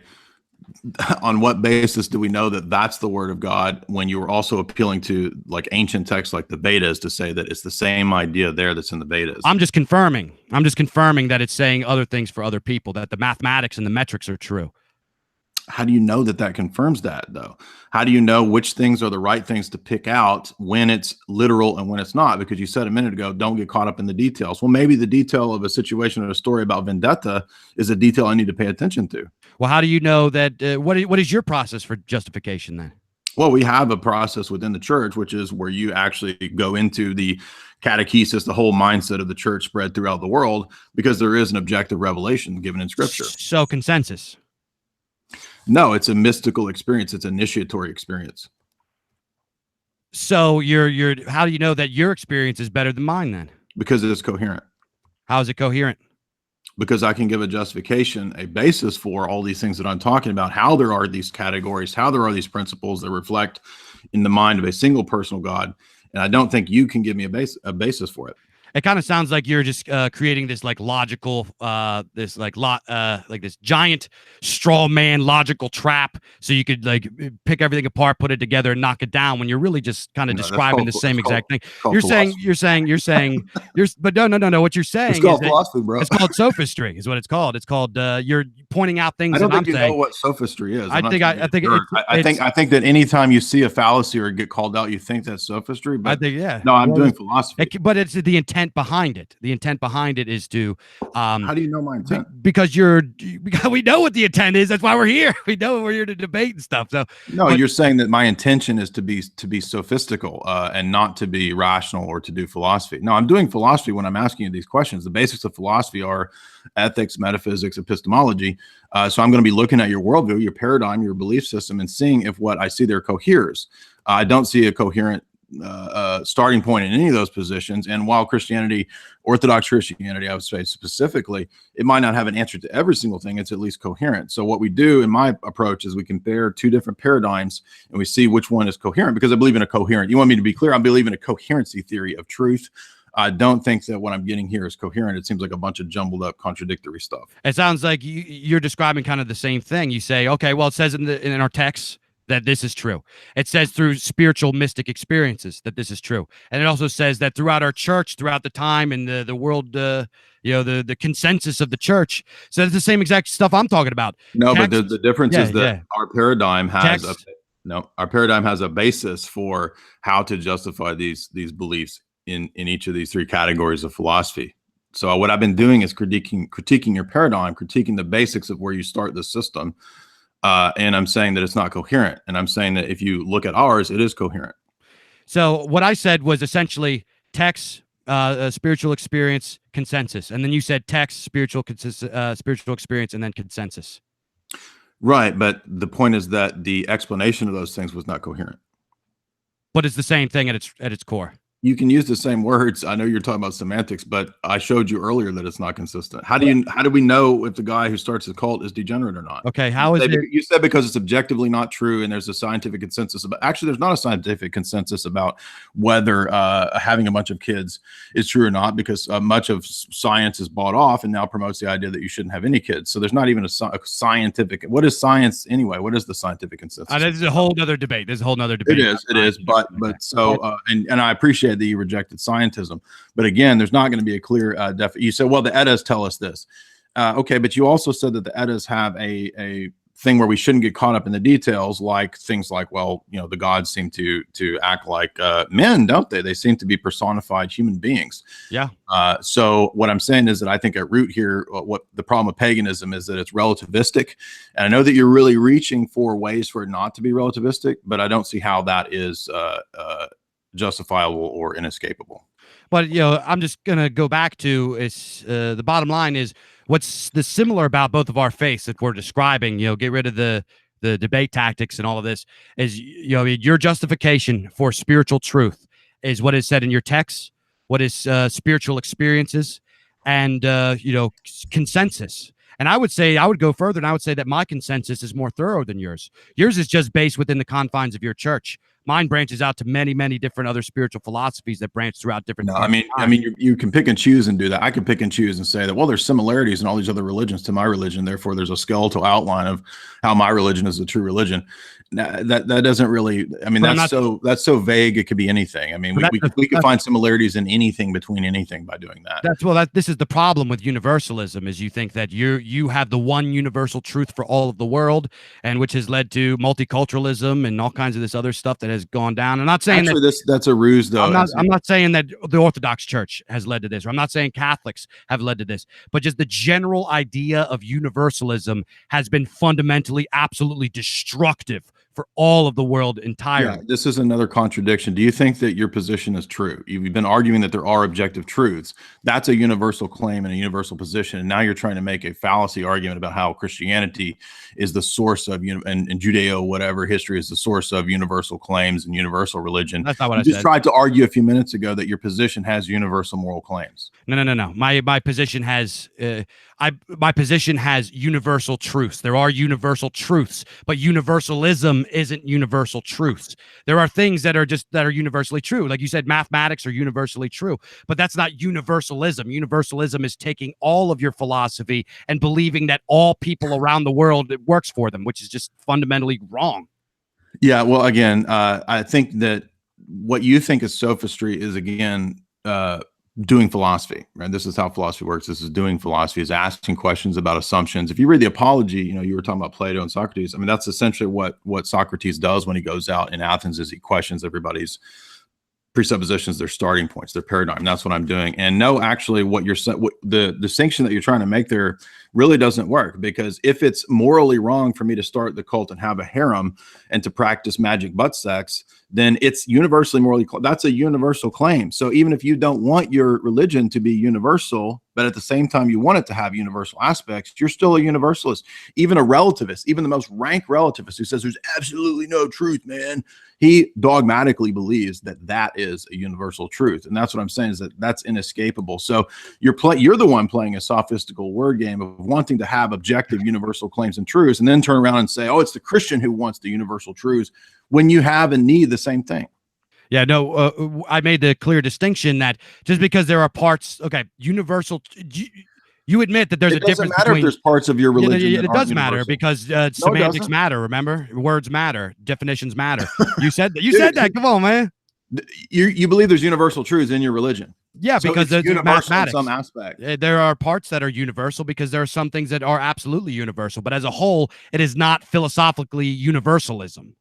On what basis do we know that that's the word of God when you were also appealing to like ancient texts like the Vedas to say that it's the same idea there that's in the Vedas?
I'm just confirming that it's saying other things for other people, that the mathematics and the metrics are true.
How do you know that confirms that, though? How do you know which things are the right things to pick out when it's literal and when it's not? Because you said a minute ago, don't get caught up in the details. Well, maybe the detail of a situation or a story about vendetta is a detail I need to pay attention to.
Well, how do you know that? What is your process for justification then?
Well, we have a process within the church, which is where you actually go into the catechesis, the whole mindset of the church spread throughout the world, because there is an objective revelation given in Scripture.
So consensus.
No, it's a mystical experience. It's an initiatory experience.
So how do you know that your experience is better than mine then?
Because it is coherent.
How is it coherent?
Because I can give a justification, a basis for all these things that I'm talking about, how there are these categories, how there are these principles that reflect in the mind of a single personal God. And I don't think you can give me a basis for it.
It kind of sounds like you're just creating this like logical, this giant straw man logical trap, so you could like pick everything apart, put it together, and knock it down. When you're really just kind of describing the same exact thing. You're saying, but no. What you're saying is
philosophy, bro.
It's called sophistry, is what it's called. It's called you're pointing out things.
I don't
that
think
I'm
you
saying.
know what sophistry is.
I
think that anytime you see a fallacy or get called out, you think that's sophistry. But I'm doing philosophy.
But it's the intent behind it. The intent behind it is to
how do you know my intent?
Because we know what the intent is. That's why we're here. We know we're here to debate and stuff. So
you're saying that my intention is to be sophistical and not to be rational or to do philosophy. No, I'm doing philosophy when I'm asking you these questions. The basics of philosophy are ethics, metaphysics, epistemology. So I'm going to be looking at your worldview, your paradigm, your belief system, and seeing if what I see there coheres. I don't see a coherent starting point in any of those positions. And while Orthodox Christianity, I would say specifically, it might not have an answer to every single thing, it's at least coherent. So what we do in my approach is we compare two different paradigms and we see which one is coherent, because I believe in a coherent. You want me to be clear? I believe in a coherency theory of truth. I don't think that what I'm getting here is coherent. It seems like a bunch of jumbled up contradictory stuff.
It sounds like you're describing kind of the same thing. You say, okay, well, it says in our text that this is true. It says through spiritual mystic experiences that this is true. And it also says that throughout our church, throughout the time and the world, the consensus of the church. So it's the same exact stuff I'm talking about.
No, but the difference is that our paradigm has a basis for how to justify these beliefs in each of these three categories of philosophy. So what I've been doing is critiquing your paradigm, critiquing the basics of where you start the system. And I'm saying that it's not coherent. And I'm saying that if you look at ours, it is coherent.
So what I said was essentially text, spiritual experience, consensus. And then you said text, spiritual experience, and then consensus.
Right. But the point is that the explanation of those things was not coherent.
But it's the same thing at its core.
You can use the same words. I know you're talking about semantics, but I showed you earlier that it's not consistent. How do we know if the guy who starts the cult is degenerate or not?
Okay, how is it?
You said because it's objectively not true, and there's a scientific consensus about. Actually, there's not a scientific consensus about whether having a bunch of kids is true or not, because much of science is bought off and now promotes the idea that you shouldn't have any kids. So there's not even a scientific. What is science anyway? What is the scientific consensus?
This is a whole other debate. There's a whole other debate.
It is. But so and I appreciate that you rejected scientism, but again, there's not going to be a clear you said, well, the Eddas tell us this. Okay, but you also said that the Eddas have a thing where we shouldn't get caught up in the details, like things like, well, the gods seem to act like men, don't they? They seem to be personified human beings.
Yeah.
So what I'm saying is that I think at root here, what the problem of paganism is that it's relativistic. And I know that you're really reaching for ways for it not to be relativistic, but I don't see how that is justifiable or inescapable.
But I'm just gonna go back to the bottom line is what's the similar about both of our faiths that we're describing. Get rid of the debate tactics and all of this. Is your justification for spiritual truth is what is said in your texts, what is spiritual experiences, and consensus. And I would go further, and I would say that my consensus is more thorough than yours. Yours is just based within the confines of your church. Mine branches out to many, many different other spiritual philosophies that branch throughout different.
No, I mean, you can pick and choose and do that. I can pick and choose and say that, well, there's similarities in all these other religions to my religion. Therefore, there's a skeletal outline of how my religion is a true religion. That doesn't really. I mean, that's so vague. It could be anything. I mean, we could find similarities in anything between anything by doing that.
This is the problem with universalism, is you think that you have the one universal truth for all of the world, and which has led to multiculturalism and all kinds of this other stuff that has gone down. I'm not saying
that's a ruse, though.
I'm not saying that the Orthodox Church has led to this, or I'm not saying Catholics have led to this, but just the general idea of universalism has been fundamentally, absolutely destructive for all of the world entirely.
Yeah, this is another contradiction. Do you think that your position is true? You've been arguing that there are objective truths. That's a universal claim and a universal position. And now you're trying to make a fallacy argument about how Christianity is the source of, and Judeo, whatever history is the source of universal claims and universal religion.
That's not what I
said. You just tried to argue a few minutes ago that your position has universal moral claims.
No. My position has my position has universal truths. There are universal truths, but universalism isn't universal truths. There are things that are universally true. Like you said, mathematics are universally true, but that's not universalism. Universalism is taking all of your philosophy and believing that all people around the world, it works for them, which is just fundamentally wrong.
Yeah, well, again, I think that what you think is sophistry is, again, doing philosophy, right? This is how philosophy works. This is doing philosophy, is asking questions about assumptions. If you read the Apology, you were talking about Plato and Socrates. I mean, that's essentially what Socrates does when he goes out in Athens, is he questions everybody's presuppositions, their starting points, their paradigm. That's what I'm doing. And no, actually, the distinction that you're trying to make there really doesn't work, because if it's morally wrong for me to start the cult and have a harem and to practice magic butt sex, then it's universally morally, that's a universal claim. So even if you don't want your religion to be universal, but at the same time you want it to have universal aspects, you're still a universalist. Even a relativist, even the most rank relativist who says there's absolutely no truth, man, he dogmatically believes that that is a universal truth. And that's what I'm saying, is that that's inescapable. So you're the one playing a sophistical word game of wanting to have objective universal claims and truths, and then turn around and say, oh, it's the Christian who wants the universal truths, when you have and need the same thing.
Yeah, no, I made the clear distinction that just because there are parts, okay, universal, you admit that there's a difference. It doesn't
matter if there's parts of your religion.
It does matter, because semantics matter. Remember, words matter, definitions matter. You said that. Come on, man.
You believe there's universal truths in your religion.
Yeah, so because there's mathematics.
In some aspect.
There are parts that are universal, because there are some things that are absolutely universal. But as a whole, it is not philosophically universalism.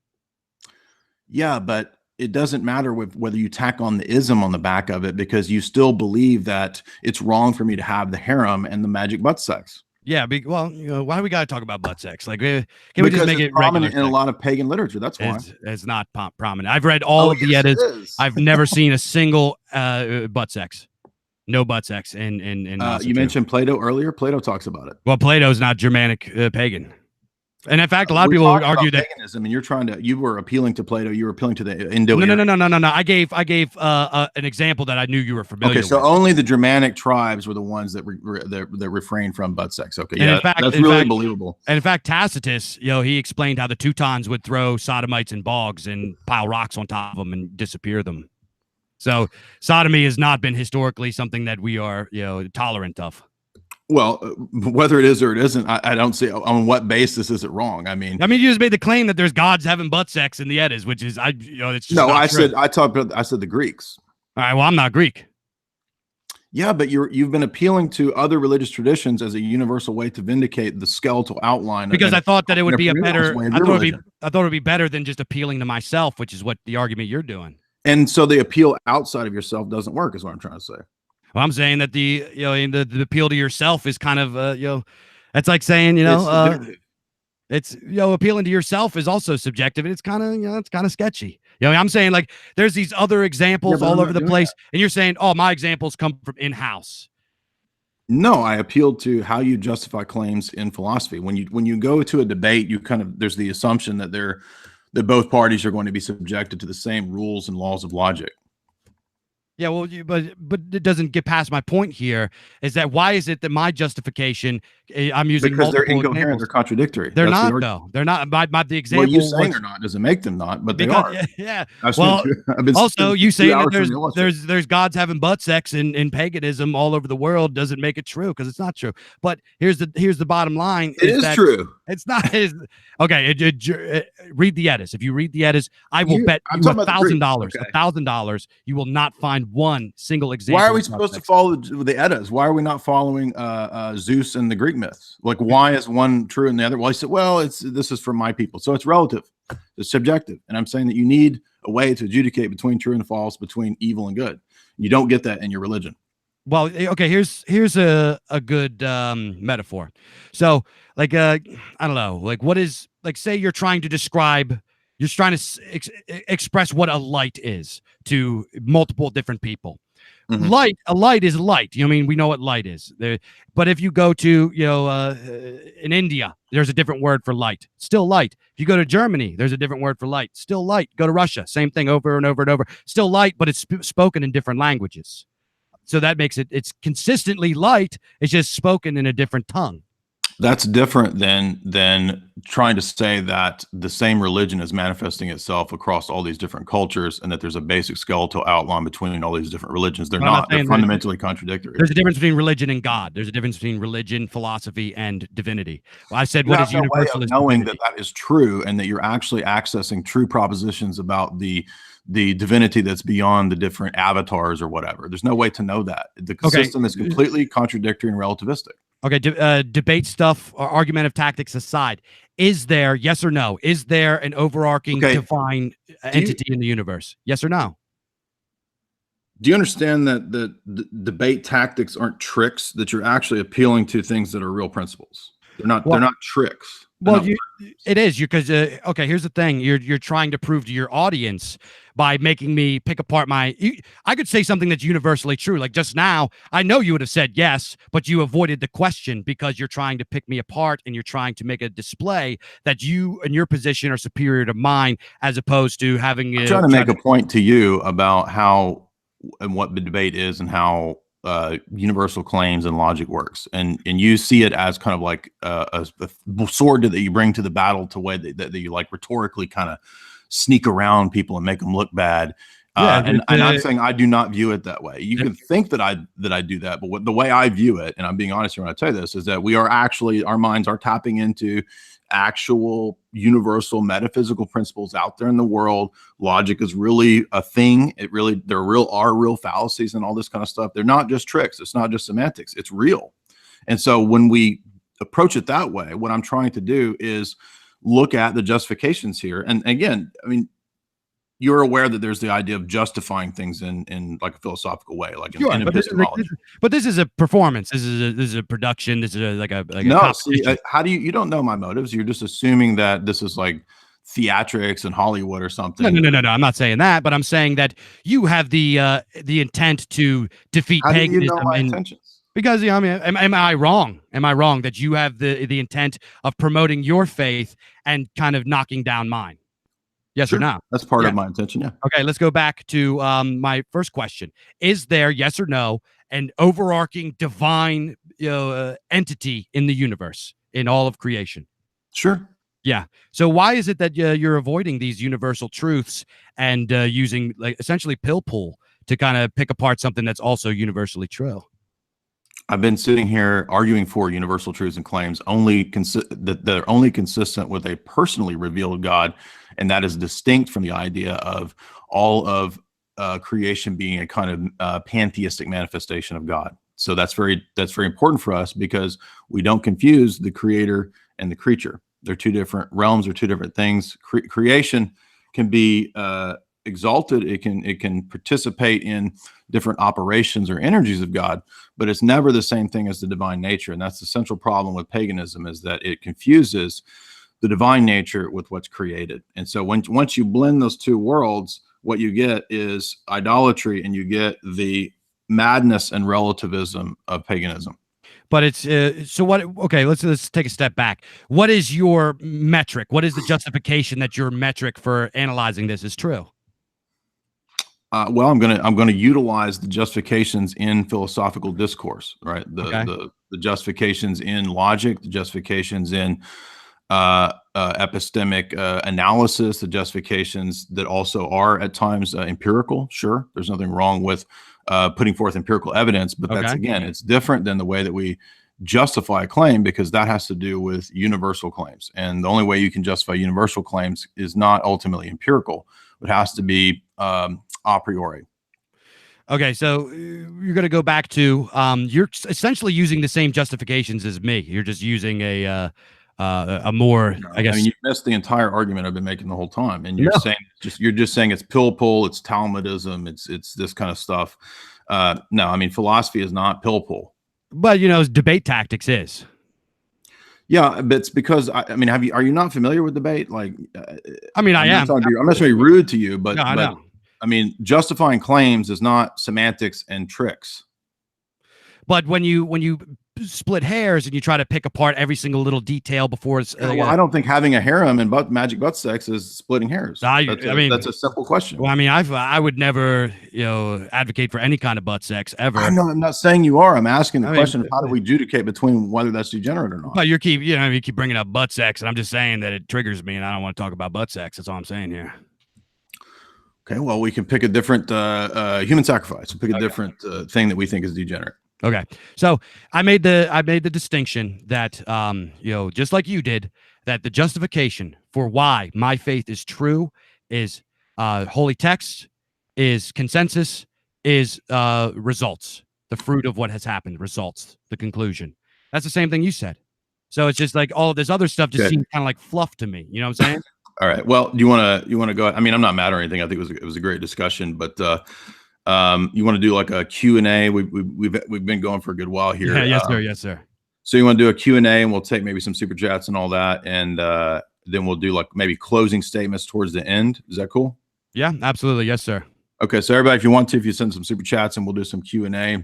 Yeah, but it doesn't matter whether you tack on the ism on the back of it, because you still believe that it's wrong for me to have the harem and the magic butt sex.
Yeah, well, why do we got to talk about butt sex? Like, can
we just make it prominent in a lot of pagan literature? That's why
it's not prominent. I've read all of the Eddas. I've never seen a single butt sex. No butt sex. And
you mentioned Plato earlier. Plato talks about it.
Well, Plato's not Germanic pagan. And in fact, a lot of
We're
people would
talking
argue
about
that
paganism, and you were appealing to Plato. You were appealing to the
no,
Indo-Aryan.
no. I gave an example that I knew you were familiar
Okay, so
with.
only the Germanic tribes were the ones that that refrained from butt sex. Okay,
And
yeah, that's really believable.
And in fact, Tacitus, he explained how the Teutons would throw sodomites in bogs and pile rocks on top of them and disappear them. So sodomy has not been historically something that we are, tolerant of.
Well, whether it is or it isn't, I don't see on what basis is it wrong. I mean,
you just made the claim that there's gods having butt sex in the Eddas, which is, it's just
no.
I
said the Greeks.
All right, well, I'm not Greek.
Yeah, but you've been appealing to other religious traditions as a universal way to vindicate the skeletal outline.
Because I thought that it would be a better.
I thought
it would be better than just appealing to myself, which is what the argument you're doing.
And so the appeal outside of yourself doesn't work, is what I'm trying to say.
Well, I'm saying that the appeal to yourself is kind of that's like saying it's appealing to yourself is also subjective, and it's kind of sketchy. I'm saying, like, there's these other examples all over the place, and you're saying, oh, my examples come from in-house.
No, I appealed to how you justify claims in philosophy. When you go to a debate, there's the assumption that both parties are going to be subjected to the same rules and laws of logic.
Yeah, well, but it doesn't get past my point here. Is that why is it that my justification I'm using
because they're incoherent,
examples.
They're contradictory.
They're not though. They're not. The example.
Well, you saying they're not doesn't make them not, but they are.
Yeah.
Well,
also you saying that there's gods having butt sex in paganism all over the world doesn't make it true, because it's not true. But here's the bottom line.
It is true.
It's not. Okay. Read the Eddas. If you read the Eddas, I will bet you $1,000. $1,000. You will not find one single example.
Why are we supposed to follow the Eddas? Why are we not following Zeus and the Greek myths? Like, why is one true and the other? Well, he said, well, this is from my people, so it's relative, it's subjective, and I'm saying that you need a way to adjudicate between true and false, between evil and good. You don't get that in your religion. Well,
okay, here's a good metaphor. So, like, I don't know, like, what is, like, say you're trying to express what a light is to multiple different people. Mm-hmm. A light is light. We know what light is. But if you go to, in India, there's a different word for light. Still light. If you go to Germany, there's a different word for light. Still light. Go to Russia, same thing over and over and over. Still light, but it's spoken in different languages. So that makes it's consistently light. It's just spoken in a different tongue.
That's different than trying to say that the same religion is manifesting itself across all these different cultures, and that there's a basic skeletal outline between all these different religions. They're not. They're fundamentally contradictory.
There's a difference between religion and God. There's a difference between religion, philosophy, and divinity. Well, I said, what is universalist?
Knowing that is true, and that you're actually accessing true propositions about the divinity that's beyond the different avatars or whatever. There's no way to know that. The system is completely contradictory and relativistic.
Okay, debate stuff or argumentative tactics aside, is there, yes or no, is there an overarching divine entity in the universe? Yes or no?
Do you understand that the debate tactics aren't tricks, that you're actually appealing to things that are real principles? They're not tricks.
It is, because okay, here's the thing. You're trying to prove to your audience by making me pick apart I could say something that's universally true. Like just now, I know you would have said yes, but you avoided the question because you're trying to pick me apart, and you're trying to make a display that you and your position are superior to mine, as opposed to having.
I'm trying to make a point to you about how and what the debate is, and how universal claims and logic works, and you see it as kind of like a sword that you bring to the battle, to way that you like rhetorically kind of sneak around people and make them look bad. And I'm saying I do not view it that way. You can think that I do that, but the way I view it, and I'm being honest here when I tell you this, is that we are actually, our minds are tapping into actual universal metaphysical principles out there in the world. Logic is really a thing. There are real fallacies and all this kind of stuff. They're not just tricks. It's not just semantics. It's real. And so when we approach it that way, what I'm trying to do is look at the justifications here. And again, I mean, you're aware that there's the idea of justifying things in like a philosophical way, like in epistemology.
But this is a performance. This is a production. This is like a
no. See, how do you don't know my motives? You're just assuming that this is like theatrics and Hollywood or something.
No. I'm not saying that, but I'm saying that you have the intent to defeat paganism.
How do you know my intentions?
Because I mean, am I wrong? Am I wrong that you have the intent of promoting your faith and kind of knocking down mine? Yes or
Sure,
no?
that's part
Yeah.
of my intention. Yeah.
Okay, let's go back to my first question. Is there, yes or no, an overarching divine entity in the universe, in all of creation?
Sure.
Yeah. So why is it that you're avoiding these universal truths and using like essentially pill pull to kind of pick apart something that's also universally true?
I've been sitting here arguing for universal truths and claims that they're only consistent with a personally revealed God, and that is distinct from the idea of all of creation being a kind of pantheistic manifestation of God. So that's very important for us because we don't confuse the creator and the creature. They're two different realms or two different things. Creation can be exalted. It can participate in different operations or energies of God, but it's never the same thing as the divine nature. And that's the central problem with paganism, is that it confuses the divine nature with what's created. And so once you blend those two worlds, what you get is idolatry, and you get the madness and relativism of paganism.
But it's so what? Okay, let's take a step back. What is your metric? What is the justification that your metric for analyzing this is true?
Well, I'm gonna utilize the justifications in philosophical discourse, right?
Okay.
The justifications in logic, the justifications in epistemic analysis, the justifications that also are at times empirical. Sure, there's nothing wrong with putting forth empirical evidence, but that's,
Okay.
again, it's different than the way that we justify a claim, because that has to do with universal claims, and the only way you can justify universal claims is not ultimately empirical. It has to be a priori.
Okay, so you're going to go back to you're essentially using the same justifications as me. You're just using a more,
No,
I
I mean,
guess.
you missed the entire argument I've been making the whole time, and
No,
you're just saying it's pill pull, it's Talmudism, it's this kind of stuff. No, I mean, philosophy is not pill pull.
but debate tactics is.
Yeah, but it's because I mean, are you not familiar with debate? Like,
I mean, I am.
I'm not trying to be rude to you,
No, I
but
know.
I mean, justifying claims is not semantics and tricks.
But when you split hairs and you try to pick apart every single little detail before it's,
Well, I don't think having a harem and magic butt sex is splitting hairs.
I mean,
That's a simple question.
well, I mean, I would never advocate for any kind of butt sex ever.
I'm not saying you are. I'm asking the
I mean,
question of how do we adjudicate between whether that's degenerate or not.
but you keep bringing up butt sex, and I'm just saying that it triggers me, and I don't want to talk about butt sex. That's all I'm saying here.
Okay, well, we can pick a different human sacrifice. Pick a
Okay.
different thing that we think is degenerate.
Okay. So I made the distinction that just like you did, that the justification for why my faith is true is holy text, is consensus, is results, the fruit of what has happened, results, the conclusion. That's the same thing you said. So it's just like all of this other stuff just
Okay.
seems kind of like fluff to me. You know what I'm saying?
All right. Well, do you want to go? I mean, I'm not mad or anything. I think it was a great discussion, but you want to do like a Q&A? We've been going for a good while here.
Yeah, yes, sir. Yes, sir.
So you want to do a Q&A, and we'll take maybe some super chats and all that, and then we'll do like maybe closing statements towards the end. Is that cool?
Yeah, absolutely. Yes, sir.
Okay. So everybody, if you want to, if you send some super chats, and we'll do some Q&A,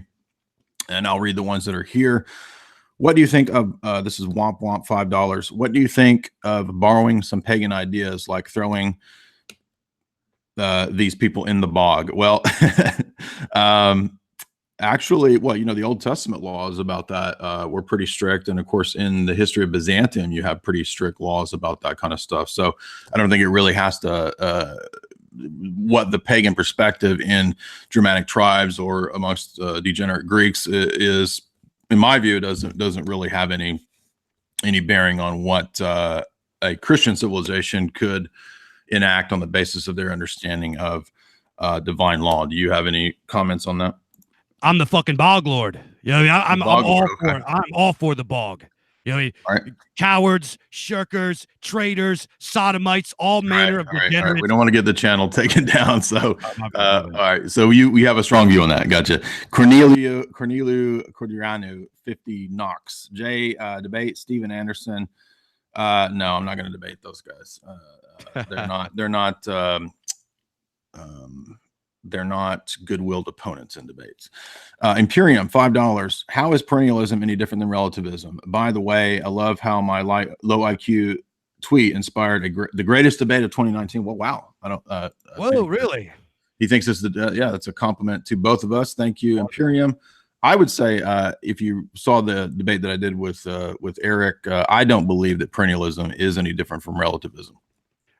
and I'll read the ones that are here. What do you think of this is womp womp $5. What do you think of borrowing some pagan ideas, like throwing these people in the bog? Well, actually, well, the Old Testament laws about that were pretty strict, and of course, in the history of Byzantium, you have pretty strict laws about that kind of stuff. So I don't think it really has to. What the pagan perspective in Germanic tribes or amongst degenerate Greeks is, in my view, doesn't really have any bearing on what a Christian civilization could enact on the basis of their understanding of divine law. Do you have any comments on that?
I'm the fucking Boglord. I'm all
Okay.
for it. I'm all for the bog.
All right.
Cowards, shirkers, traitors, sodomites, all manner of degenerates.
We don't want to get the channel taken down. So,
my
all right. So we have a strong view on that. Gotcha. Corneliu Cordiano, 50 Knox. Jay, debate Steven Anderson. No, I'm not going to debate those guys. They're not they're not good-willed opponents in debates. Imperium, $5. How is perennialism any different than relativism? By the way, I love how my low IQ tweet inspired the greatest debate of 2019. Well, wow. I don't.
Whoa, really?
He thinks it's yeah, that's a compliment to both of us. Thank you, Imperium. I would say if you saw the debate that I did with Eric, I don't believe that perennialism is any different from relativism.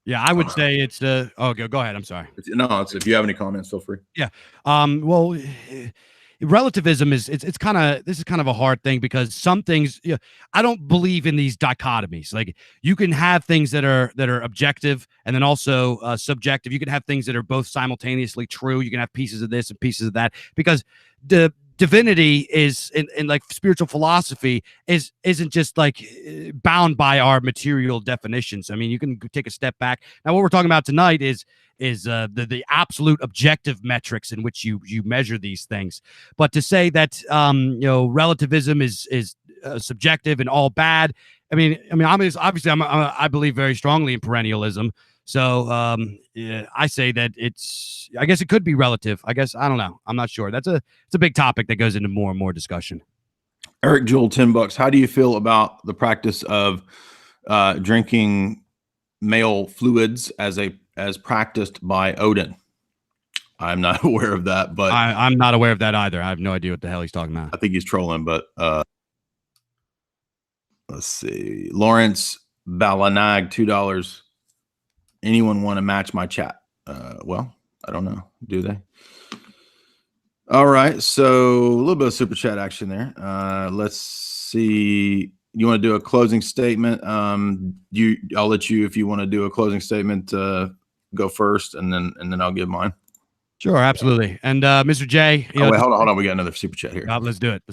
Yeah, I would say it's oh, go ahead. I'm sorry.
If you have any comments, feel free.
Yeah. Well, relativism it's kind of, this is kind of a hard thing, because some things, I don't believe in these dichotomies. Like, you can have things that are objective and then also subjective. You can have things that are both simultaneously true. You can have pieces of this and pieces of that, because the divinity is in like spiritual philosophy isn't just like bound by our material definitions. I mean, you can take a step back. Now, what we're talking about tonight is the absolute objective metrics in which you measure these things. But to say that relativism is subjective and all bad. I mean, obviously, I believe very strongly in perennialism. So yeah, I say that I guess it could be relative. I guess, I don't know. I'm not sure. It's a big topic that goes into more and more discussion.
Eric Jewell, $10. How do you feel about the practice of drinking male fluids as practiced by Odin? I'm not aware of that, but
I'm not aware of that either. I have no idea what the hell he's talking about.
I think he's trolling, but let's see. Lawrence Balanag, $2. Anyone want to match my chat? Well, I don't know. Do they? All right. So a little bit of super chat action there. Let's see. You want to do a closing statement? I'll let you, if you want to do a closing statement, go first, and then I'll give mine.
Sure, absolutely. And Mr. J,
wait, hold on. We got another super chat here.
Let's do it.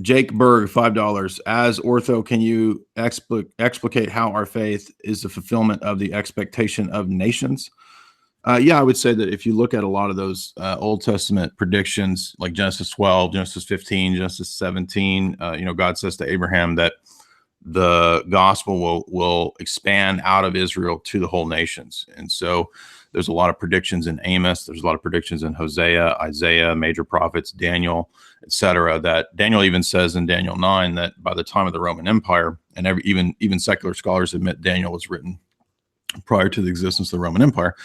Jake Berg, $5. As ortho, can you explicate how our faith is the fulfillment of the expectation of nations? Yeah, I would say that if you look at a lot of those Old Testament predictions, like Genesis 12, Genesis 15, Genesis 17, God says to Abraham that the gospel will expand out of Israel to the whole nations. And so there's a lot of predictions in Amos. There's a lot of predictions in Hosea, Isaiah, major prophets, Daniel, etc. That Daniel even says in Daniel 9 that by the time of the Roman Empire, and even secular scholars admit Daniel was written prior to the existence of the Roman Empire.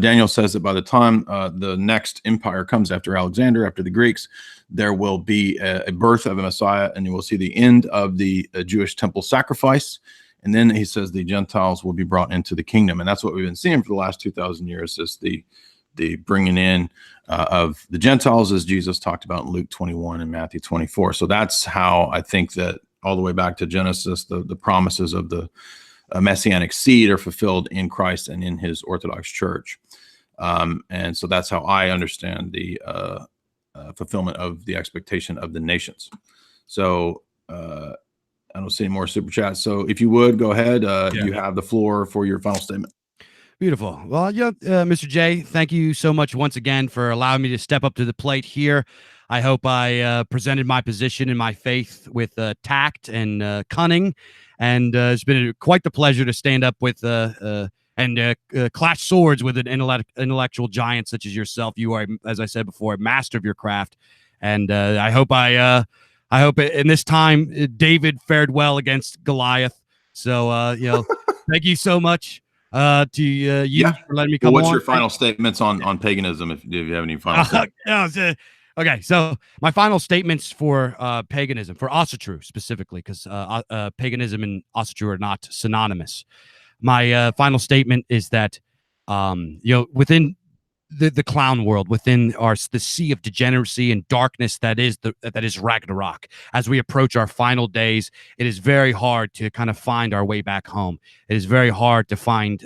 Daniel says that by the time the next empire comes after Alexander, after the Greeks, there will be a birth of a Messiah, and you will see the end of the Jewish temple sacrifice. And then he says the Gentiles will be brought into the kingdom. And that's what we've been seeing for the last 2,000 years, is the bringing in of the Gentiles, as Jesus talked about in Luke 21 and Matthew 24. So that's how I think that all the way back to Genesis, the promises of the messianic seed are fulfilled in Christ and in his Orthodox Church. And so that's how I understand the fulfillment of the expectation of the nations. So I don't see any more super chats. So if you would, go ahead. You have the floor for your final statement.
Beautiful. Well, Mr. J, thank you so much once again for allowing me to step up to the plate here. I hope I presented my position and my faith with tact and cunning. And it's been quite the pleasure to stand up with and clash swords with an intellectual giant such as yourself. You are, as I said before, a master of your craft. And I hope in this time David fared well against Goliath. So thank you so much to you for letting me come on.
What's your final statements on paganism, if you have any final statements?
Okay, so my final statements for paganism, for Asatru specifically, because paganism and Asatru are not synonymous. My final statement is that within the clown world, within the sea of degeneracy and darkness that is Ragnarok, as we approach our final days, it is very hard to kind of find our way back home. It is very hard to find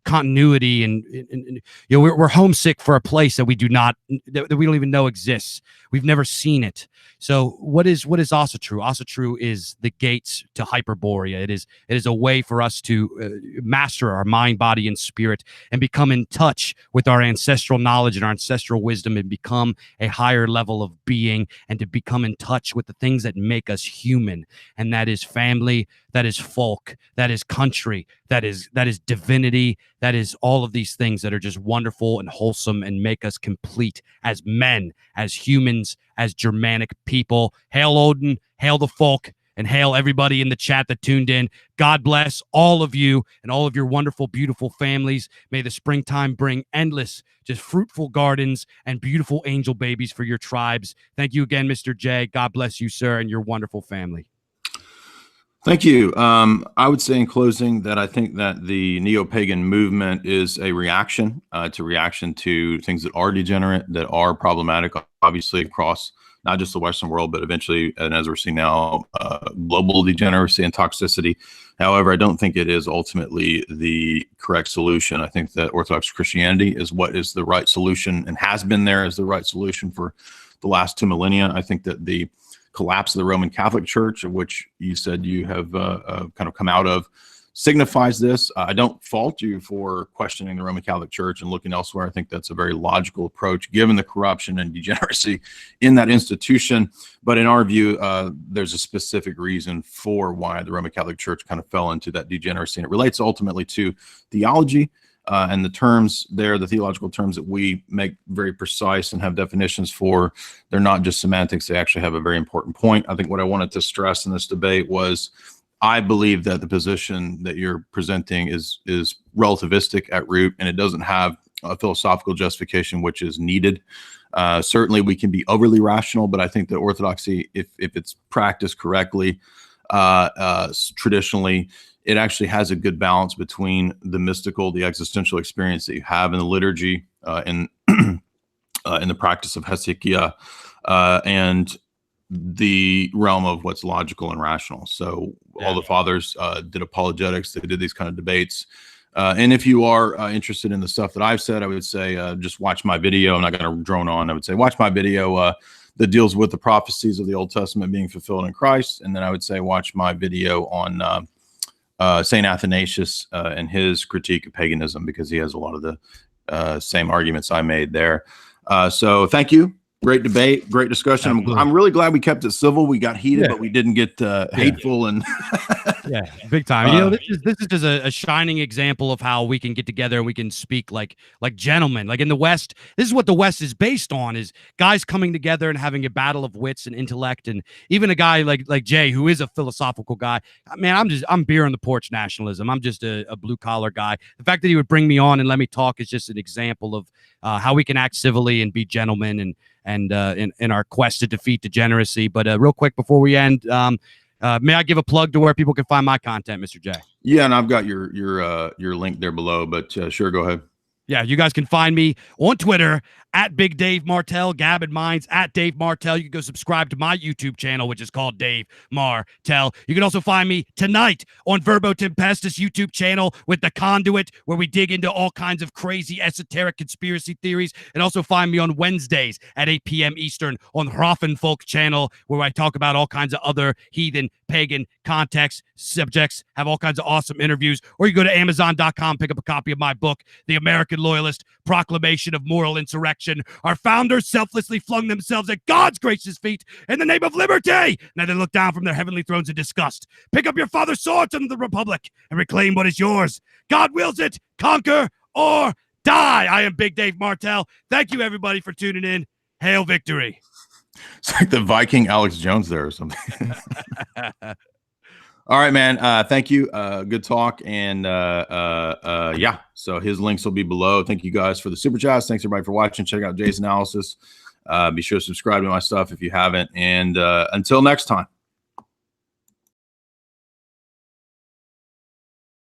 continuity, and we're homesick for a place that we don't even know exists. We've never seen it. So what is Asatru? Asatru is the gates to Hyperborea. It is a way for us to master our mind, body, and spirit, and become in touch with our ancestral knowledge and our ancestral wisdom, and become a higher level of being, and to become in touch with the things that make us human. And that is family, that is folk, that is country, that is divinity, that is all of these things that are just wonderful and wholesome and make us complete as men, as humans, as Germanic people. Hail Odin, hail the folk, and hail everybody in the chat that tuned in. God bless all of you and all of your wonderful, beautiful families. May the springtime bring endless, just fruitful gardens and beautiful angel babies for your tribes. Thank you again, Mr. J. God bless you, sir, and your wonderful family.
Thank you. I would say in closing that I think that the neo-pagan movement is a reaction to things that are degenerate, that are problematic, obviously across not just the Western world, but eventually, and as we're seeing now, global degeneracy and toxicity. However, I don't think it is ultimately the correct solution. I think that Orthodox Christianity is what is the right solution and has been there as the right solution for the last 2 millennia. I think that the collapse of the Roman Catholic Church, of which you said you have kind of come out of, signifies this. I don't fault you for questioning the Roman Catholic Church and looking elsewhere. I think that's a very logical approach given the corruption and degeneracy in that institution. But in our view, there's a specific reason for why the Roman Catholic Church kind of fell into that degeneracy. And it relates ultimately to theology. And the terms there, the theological terms that we make very precise and have definitions for, they're not just semantics. They actually have a very important point. I think what I wanted to stress in this debate was I believe that the position that you're presenting is relativistic at root, and it doesn't have a philosophical justification, which is needed. Certainly, we can be overly rational, but I think that orthodoxy, if it's practiced correctly, traditionally, it actually has a good balance between the mystical, the existential experience that you have in the liturgy, in the practice of hesychia, and the realm of what's logical and rational. So all the fathers did apologetics. They did these kind of debates. And if you are interested in the stuff that I've said, I would say just watch my video. I'm not going to drone on. I would say watch my video that deals with the prophecies of the Old Testament being fulfilled in Christ. And then I would say watch my video on St. Athanasius and his critique of paganism, because he has a lot of the same arguments I made there. So thank you. Great debate, great discussion. I'm really glad we kept it civil. We got heated, but we didn't get hateful and
big time. This is just a shining example of how we can get together and we can speak like gentlemen. Like in the West, this is what the West is based on: is guys coming together and having a battle of wits and intellect. And even a guy like Jay, who is a philosophical guy, man, I'm beer on the porch nationalism. I'm just a blue collar guy. The fact that he would bring me on and let me talk is just an example of how we can act civilly and be gentlemen and in our quest to defeat degeneracy. But real quick before we end, may I give a plug to where people can find my content, Mr. J?
Yeah, and I've got your link there below, but sure, go ahead.
Yeah, you guys can find me on Twitter at Big Dave Martel, Gab and mine's at Dave Martel. You can go subscribe to my YouTube channel, which is called Dave Martel. You can also find me tonight on Verbo Tempestus YouTube channel with The Conduit, where we dig into all kinds of crazy esoteric conspiracy theories. And also find me on Wednesdays at 8 p.m. Eastern on Hraffenfolk channel, where I talk about all kinds of other heathen, pagan contexts, subjects, have all kinds of awesome interviews. Or you go to Amazon.com, pick up a copy of my book, The American Loyalist, Proclamation of Moral Insurrection. Our founders selflessly flung themselves at God's gracious feet in the name of liberty. Now they look down from their heavenly thrones in disgust. Pick up your father's swords under the Republic and reclaim what is yours. God wills it. Conquer or die. I am Big Dave Martel. Thank you, everybody, for tuning in. Hail victory.
It's like the Viking Alex Jones there or something. All right, man. Thank you. Good talk. And yeah, so his links will be below. Thank you guys for the super chats. Thanks everybody for watching. Check out Jay's analysis. Be sure to subscribe to my stuff if you haven't. And until next time.